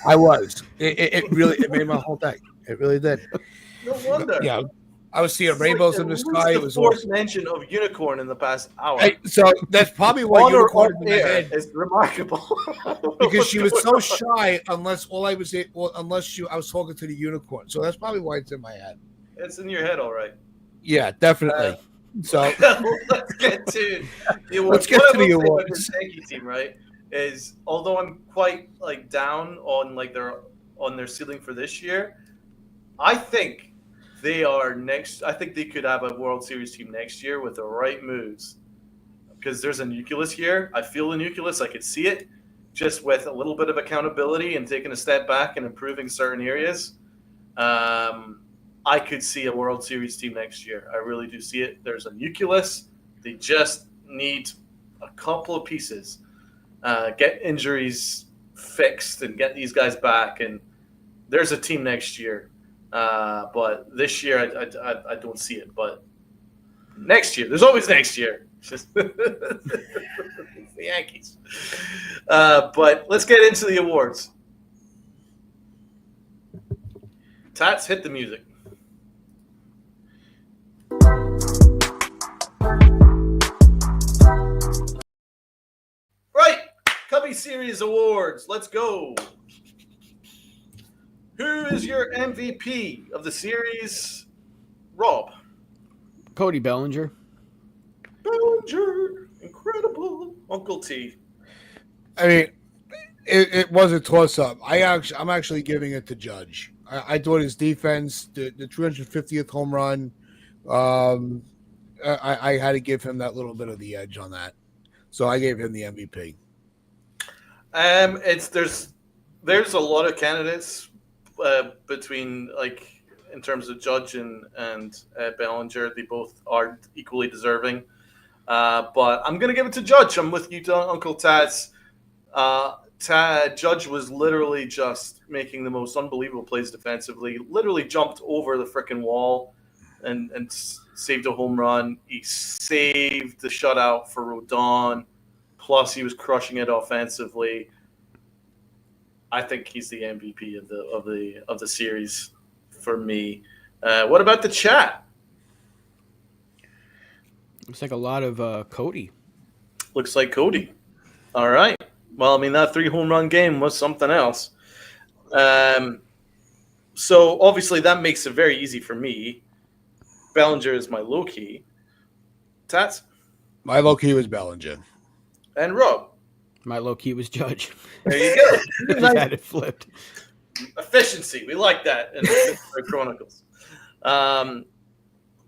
I was. It really made my whole day. It really did. No wonder. Yeah. I was seeing It's rainbows like in the at sky. least It the was fourth awesome. mention of unicorn in the past hour. Hey, so that's probably why On or unicorn off is in my air head is remarkable. because she was What's so going shy. Unless all I was, I was talking to the unicorn. So that's probably why it's in my head. on? It's in your head, all right. Yeah, definitely. So Let's get to the let's awards. get What to I will the say about awards. this Yankee team, right, is although I'm quite like down on like their ceiling for this year, I think they are next. I think they could have a World Series team next year with the right moves because there's a nucleus here. I feel the nucleus. I could see it, just with a little bit of accountability and taking a step back and improving certain areas. I could see a World Series team next year. I really do see it. There's a nucleus. They just need a couple of pieces, get injuries fixed, and get these guys back. And there's a team next year. But this year, I don't see it. But next year, there's always next year. It's just it's the Yankees. But let's get into the awards. Tats, hit the music. Right, Cubby Series Awards. Let's go. Who is your MVP of the series? Rob. Cody Bellinger. Bellinger, incredible. Uncle T. I mean, it was a toss up. I'm actually giving it to Judge. I thought his defense, the 350th home run, I had to give him that little bit of the edge on that. So I gave him the MVP. There's a lot of candidates between like in terms of Judge and Bellinger. They both are equally deserving. But I'm gonna give it to Judge. I'm with you, Uncle Taz. Judge was literally just making the most unbelievable plays defensively. Literally jumped over the freaking wall and saved a home run. He saved the shutout for Rodon. Plus, he was crushing it offensively. I think he's the MVP of the series for me. What about the chat? Looks like a lot of Cody. Looks like Cody. All right. Well, I mean, that 3 home run game was something else. So obviously that makes it very easy for me. Bellinger is my low key. Tats My low key was Bellinger. and Rob. My low key was Judge. There you go. Just had it flipped. Efficiency. We like that in the Chronicles.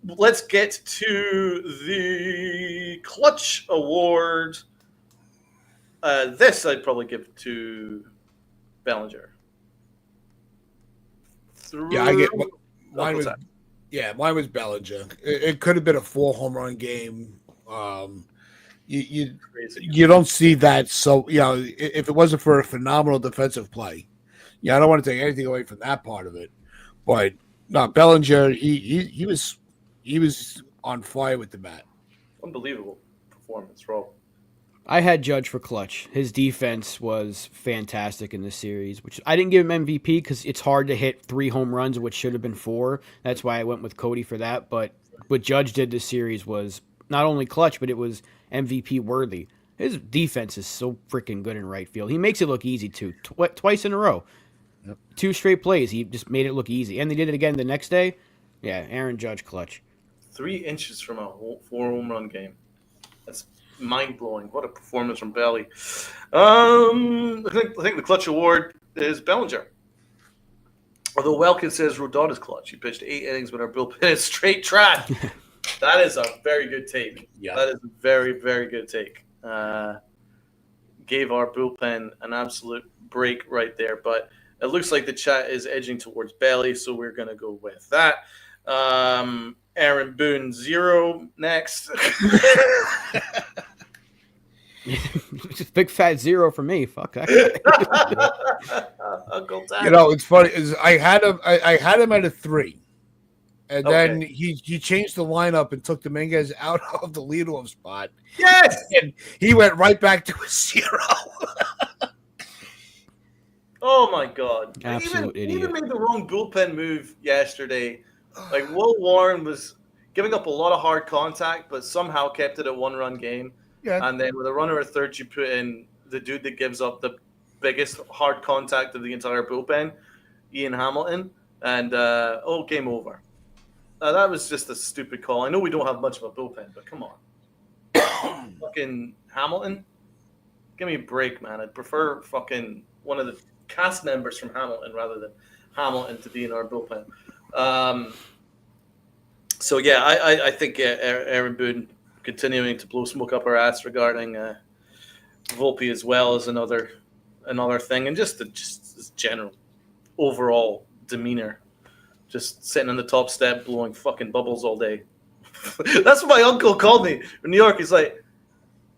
Let's get to the Clutch Award. This I'd probably give to Bellinger. Yeah, I get mine was. Yeah, mine was Bellinger. It could have been a 4 home run game. You don't see that. So if it wasn't for a phenomenal defensive play, I don't want to take anything away from that part of it. But no, Bellinger, he was on fire with the bat. Unbelievable performance, Rob. I had Judge for Clutch. His defense was fantastic in this series, which I didn't give him MVP because it's hard to hit 3 home runs, which should have been 4. That's why I went with Cody for that. But what Judge did this series was not only clutch, but it was MVP worthy. His defense is so freaking good in right field. He makes it look easy too. Twice in a row. Yep. 2 straight plays. He just made it look easy. And they did it again the next day. Yeah, Aaron Judge clutch. 3 inches from a 4 home run game. That's mind blowing. What a performance from Belly. I think the Clutch Award is Bellinger. Although Welkin says Rodon is clutch. He pitched 8 innings with our bullpen is straight trash. That is a very good take. Yeah. That is a very, very good take. Gave our bullpen an absolute break right there. But it looks like the chat is edging towards Belly, so we're going to go with that. Aaron Boone 0 next. Big fat 0 for me. Fuck that. Uncle Tom. It's funny. I had him at a 3. And then he changed the lineup and took Dominguez out of the leadoff spot. Yes! And he went right back to a 0. Oh, my God. Absolute He idiot. even made the wrong bullpen move yesterday. Like, Will Warren was giving up a lot of hard contact, but somehow kept it a one-run game. Yeah. And then with a runner at third, you put in the dude that gives up the biggest hard contact of the entire bullpen, Ian Hamilton, and game over. That was just a stupid call. I know we don't have much of a bullpen, but come on. Fucking Hamilton? Give me a break, man. I'd prefer fucking one of the cast members from Hamilton rather than Hamilton to be in our bullpen. So yeah, I think Aaron Boone continuing to blow smoke up our ass regarding Volpe as well as another thing, and just his general overall demeanor, just sitting on the top step blowing fucking bubbles all day. That's what my uncle called me in New York. He's like,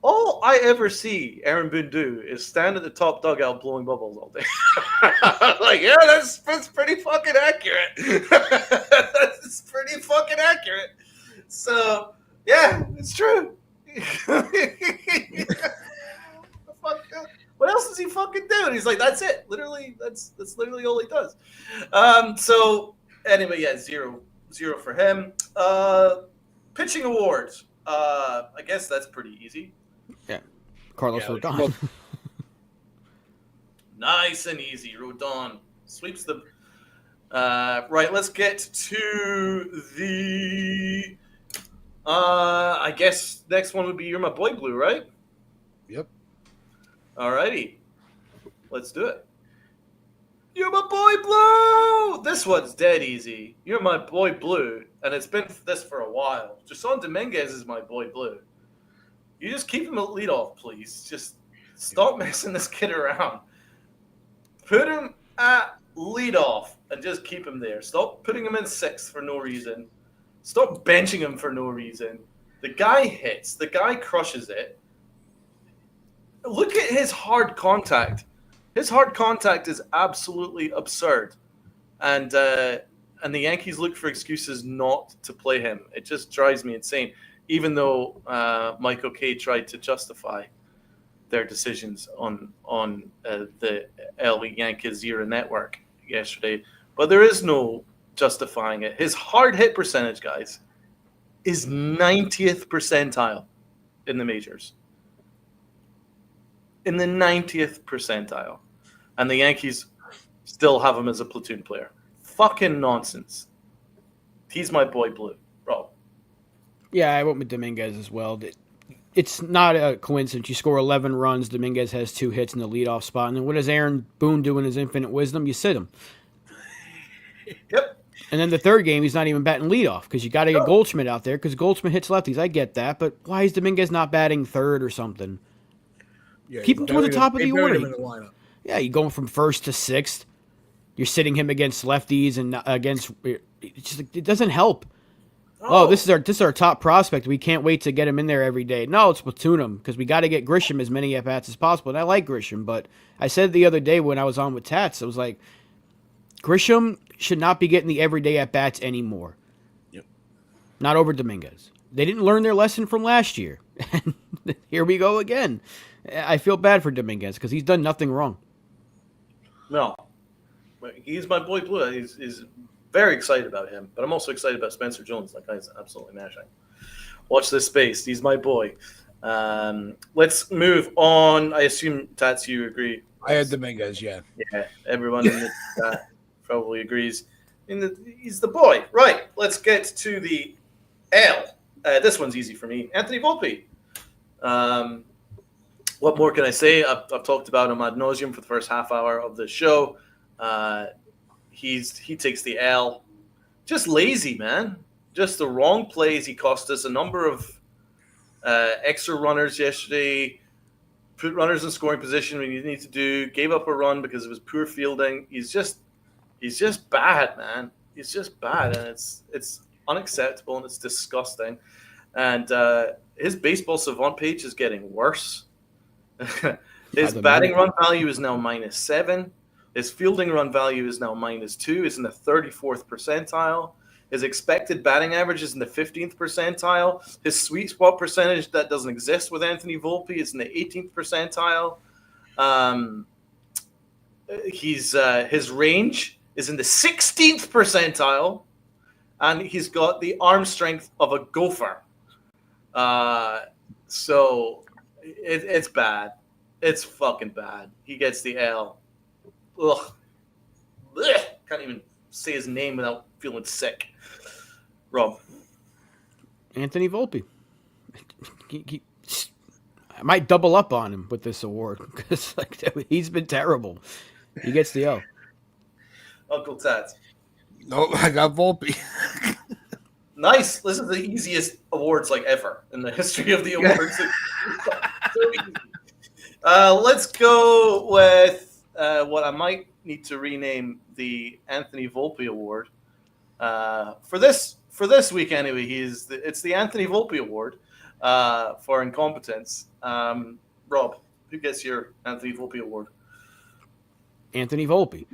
all I ever see Aaron Boone do is stand at the top dugout blowing bubbles all day. Like, yeah, that's pretty fucking accurate. That's pretty fucking accurate. So, yeah, it's true. What else does he fucking do? And he's like, that's it. Literally, that's literally all he does. So, anyway, yeah, zero for him. Pitching awards. I guess that's pretty easy. Yeah, Carlos Rodon. Nice and easy. Rodon sweeps the. Right, let's get to the. I guess next one would be You're My Boy Blue, right? Yep. Alrighty, let's do it. You're My Boy Blue. This one's dead easy. You're My Boy Blue, and it's been this for a while. Jason Dominguez is my boy Blue. You just keep him at leadoff, please. Just stop messing this kid around. Put him at leadoff and just keep him there. Stop putting him in sixth for no reason. Stop benching him for no reason. The guy hits. The guy crushes it. Look at his hard contact. His hard contact is absolutely absurd. And the Yankees look for excuses not to play him. It just drives me insane. Even though Mike O'Kay tried to justify their decisions on the LA Yankees Zero Network yesterday, but there is no justifying it. His hard hit percentage, guys, is 90th percentile in the majors. In the 90th percentile, and the Yankees still have him as a platoon player. Fucking nonsense. He's my boy Blue, bro. Yeah, I went with Dominguez as well. It's not a coincidence. You score 11 runs, Dominguez has 2 hits in the leadoff spot. And then what does Aaron Boone do in his infinite wisdom? You sit him. Yep. And then the third game, he's not even batting leadoff because you got to get Goldschmidt out there because Goldschmidt hits lefties. I get that. But why is Dominguez not batting third or something? Yeah, keep him toward the top of the order. Him in the lineup. Yeah, you're going from first to sixth. You're sitting him against lefties and against. It doesn't help. Oh, this is our top prospect. We can't wait to get him in there every day. No, let's platoon him because we got to get Grisham as many at-bats as possible. And I like Grisham, but I said the other day when I was on with Tats, I was like, Grisham should not be getting the everyday at-bats anymore. Yep. Not over Dominguez. They didn't learn their lesson from last year. And here we go again. I feel bad for Dominguez because he's done nothing wrong. No. He's my boy Blue. He's very excited about him, but I'm also excited about Spencer Jones. That guy's absolutely mashing. Watch this space. He's my boy. Let's move on. I assume, Tats, you agree? I had Dominguez, yeah. Yeah, everyone in the chat probably agrees. He's the boy. Right, let's get to the L. This one's easy for me. Anthony Volpe. What more can I say? I've talked about him ad nauseum for the first half hour of the show. He takes the L. Just lazy, man. Just the wrong plays. He cost us a number of extra runners yesterday. Put runners in scoring position when you need to do. Gave up a run because of his poor fielding. He's just bad, man. He's just bad, and it's unacceptable and it's disgusting. And his baseball savant page is getting worse. His batting run value is now -7. His fielding run value is now -2. It's in the 34th percentile. His expected batting average is in the 15th percentile. His sweet spot percentage that doesn't exist with Anthony Volpe is in the 18th percentile. His range is in the 16th percentile. and he's got the arm strength of a gopher. So it's bad. It's fucking bad. He gets the L. Ugh. Blech. Can't even say his name without feeling sick. Rob. Anthony Volpe. I might double up on him with this award because he's been terrible. He gets the L. Uncle Ted. No, I got Volpe. Nice. This is the easiest awards ever in the history of the awards. So easy. Let's go with what I might need to rename the Anthony Volpe Award. For this week anyway, it's the Anthony Volpe Award for incompetence. Rob, who gets your Anthony Volpe Award? Anthony Volpe.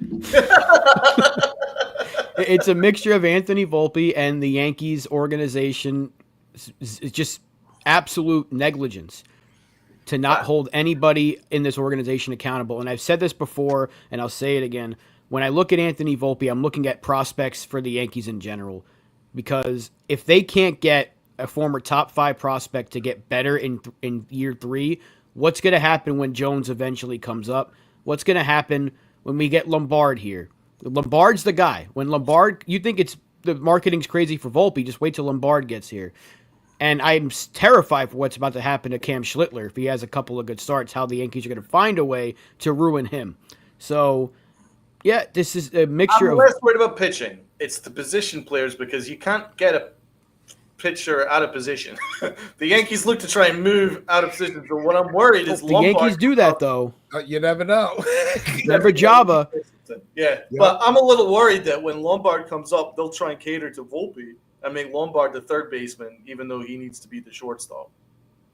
It's a mixture of Anthony Volpe and the Yankees organization. It's just absolute negligence to not hold anybody in this organization accountable. And I've said this before, and I'll say it again. When I look at Anthony Volpe, I'm looking at prospects for the Yankees in general. Because if they can't get a former top 5 prospect to get better in year 3, what's going to happen when Jones eventually comes up? What's going to happen when we get Lombard here? Lombard's the guy. When Lombard, you think the marketing's crazy for Volpe, just wait till Lombard gets here. And I'm terrified for what's about to happen to Cam Schlittler if he has a couple of good starts, how the Yankees are going to find a way to ruin him. So, yeah, this is a mixture I'm less worried about pitching. It's the position players because you can't get a pitcher out of position. The Yankees look to try and move out of position. So what I'm worried is the Yankees do that, though. You never know. Remember Jabba. Yeah, but I'm a little worried that when Lombard comes up, they'll try and cater to Volpe and make Lombard the third baseman, even though he needs to be the shortstop.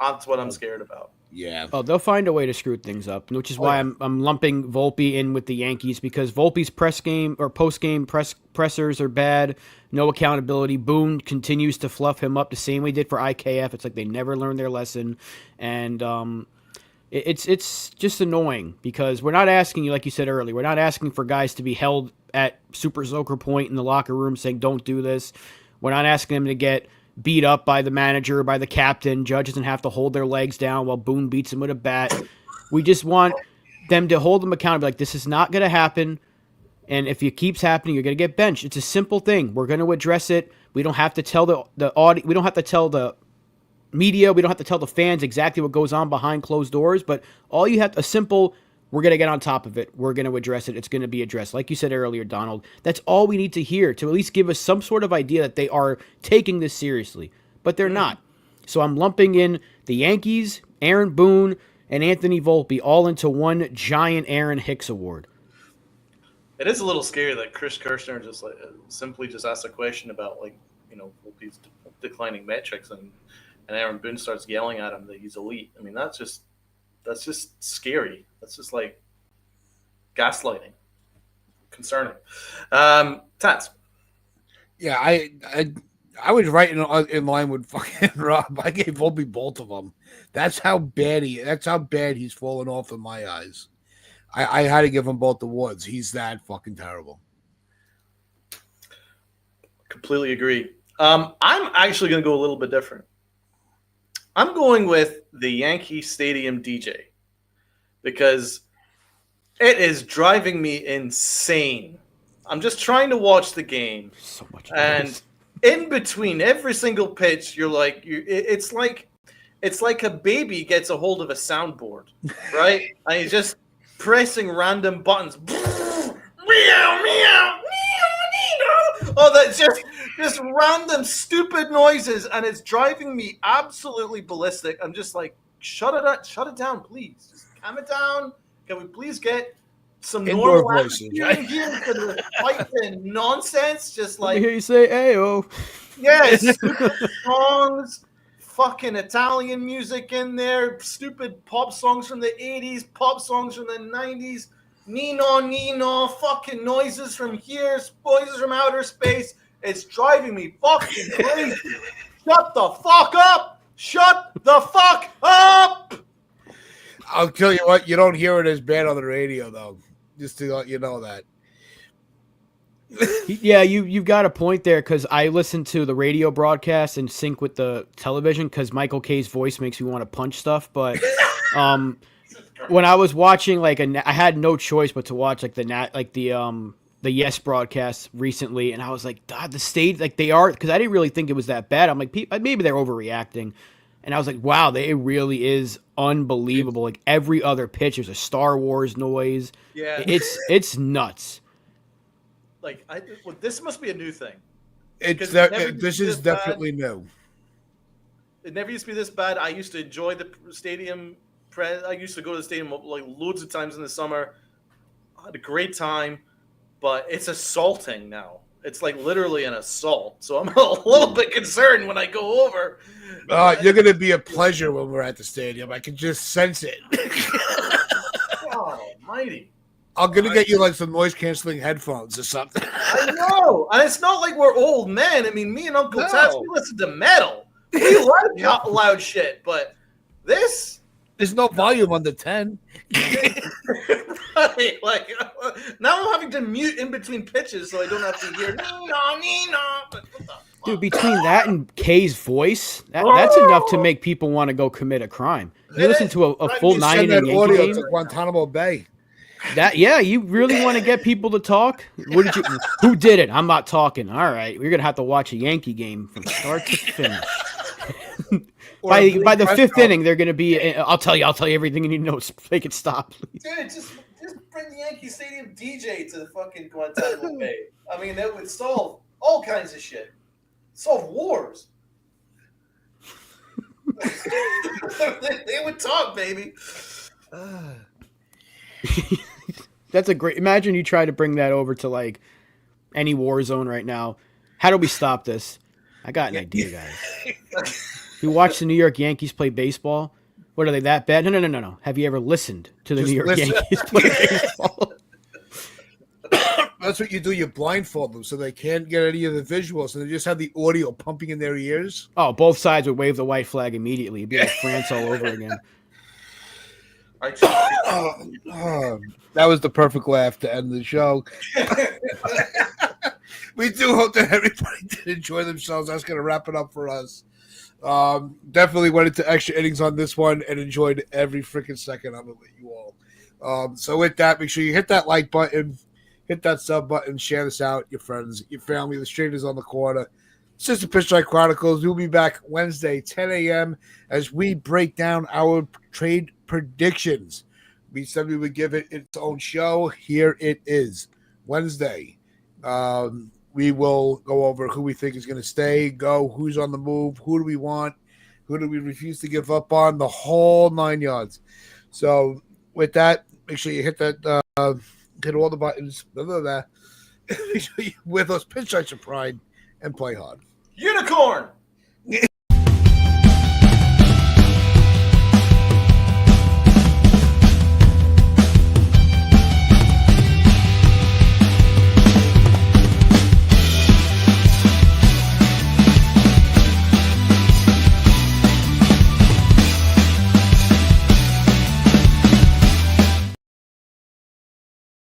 That's what I'm scared about. Yeah. Oh, they'll find a way to screw things up, which is why I'm lumping Volpe in with the Yankees because Volpe's press game or post game pressers are bad. No accountability. Boone continues to fluff him up the same way he did for IKF. It's like they never learned their lesson, and it's just annoying because we're not asking you, like you said earlier, we're not asking for guys to be held at super soaker point in the locker room saying don't do this. We're not asking them to get beat up by the manager, by the captain. Judge doesn't have to hold their legs down while Boone beats him with a bat. We just want them to hold them accountable. Like, this is not going to happen, and if it keeps happening, you're going to get benched. It's a simple thing. We're going to address it. We don't have to tell the audience. We don't have to tell the media. We don't have to tell the fans exactly what goes on behind closed doors. But all you have, a simple, we're going to get on top of it. We're going to address it. It's going to be addressed. Like you said earlier, Donald, that's all we need to hear to at least give us some sort of idea that they are taking this seriously. But they're not. So I'm lumping in the Yankees, Aaron Boone, and Anthony Volpe all into one giant Aaron Hicks award. It is a little scary that Chris Kirshner just simply just asked a question about Volpe's declining metrics, and Aaron Boone starts yelling at him that he's elite. I mean, that's just scary. That's just like gaslighting. Concerning. Tats. Yeah, I was right in line with fucking Rob. I gave Volpe both of them. That's how bad he's fallen off in my eyes. I had to give him both awards. He's that fucking terrible. Completely agree. I'm actually going to go a little bit different. I'm going with the Yankee Stadium DJ because it is driving me insane. I'm just trying to watch the game. So much and in between every single pitch, it's like a baby gets a hold of a soundboard, right? And he's just pressing random buttons. Meow, meow, meow, meow. Oh, that's just random stupid noises, and it's driving me absolutely ballistic. I'm just like, shut it down, please. Just calm it down. Can we please get some Indoor normal voices, atmosphere in here for the fight and nonsense? Just I like, hear you say, "Ayo." yeah, stupid songs, fucking Italian music in there, stupid pop songs from the 80s, pop songs from the 90s, Nino, fucking noises from here, noises from outer space. It's driving me fucking crazy. Shut the fuck up! Shut the fuck up! I'll tell you what, you don't hear it as bad on the radio, though. Just to let you know that. Yeah, you've got a point there because I listen to the radio broadcast in sync with the television because Michael K's voice makes me want to punch stuff. But when I was watching, like, I had no choice but to watch like the Yes broadcast recently, and I was like, God, the stage, like they are, because I didn't really think it was that bad. I'm like, maybe they're overreacting, and I was like, wow, it really is unbelievable. Like every other pitch, there's a Star Wars noise. Yeah. It's nuts. Like, this must be a new thing. This is definitely new. It never used to be this bad. I used to enjoy the stadium. I used to go to the stadium like loads of times in the summer. I had a great time, but it's assaulting now. It's like literally an assault. So I'm a little bit concerned when I go over. You're going to be a pleasure when we're at the stadium. I can just sense it. God almighty. I'm going to get you like some noise canceling headphones or something. I know. And it's not like we're old men. I mean, me and Uncle Tess, we listen to metal. We like loud shit, but this... There's no volume under 10. Right, like, now I'm having to mute in between pitches so I don't have to hear Dude, between that and K's voice, that's enough to make people want to go commit a crime. You listen to a full 9-inning Yankee game. To Guantanamo Bay. You really want to get people to talk? Who did it? I'm not talking. All right, we're gonna have to watch a Yankee game from start to finish. By the fifth inning, they're gonna be. I'll tell you everything you need to know. Make it stop, please. Dude, just bring the Yankee Stadium DJ to the fucking Guantanamo Bay. I mean, that would solve all kinds of shit. Solve wars. They would talk, baby. That's a great. Imagine you try to bring that over to like any war zone right now. How do we stop this? I got an idea, guys. You watch the New York Yankees play baseball? What are they, that bad? No. Have you ever listened to the New York Yankees play baseball? That's what you do. You blindfold them so they can't get any of the visuals, and they just have the audio pumping in their ears. Oh, both sides would wave the white flag immediately. It'd be like France all over again. That was the perfect laugh to end the show. We do hope that everybody did enjoy themselves. That's going to wrap it up for us. Definitely went into extra innings on this one and enjoyed every freaking second of it with you all. So with that, make sure you hit that like button, hit that sub button, share this out, your friends, your family, the strangers on the corner. Sister Pitch Strike Chronicles. We'll be back Wednesday, 10 a.m. as we break down our trade predictions. We said we would give it its own show. Here it is, Wednesday. We will go over who we think is going to stay, go, who's on the move, who do we want, who do we refuse to give up on, the whole 9 yards. So with that, make sure you hit that, hit all the buttons, blah, blah, blah. Make sure you wear those pinstripes of pride and play hard. Unicorn!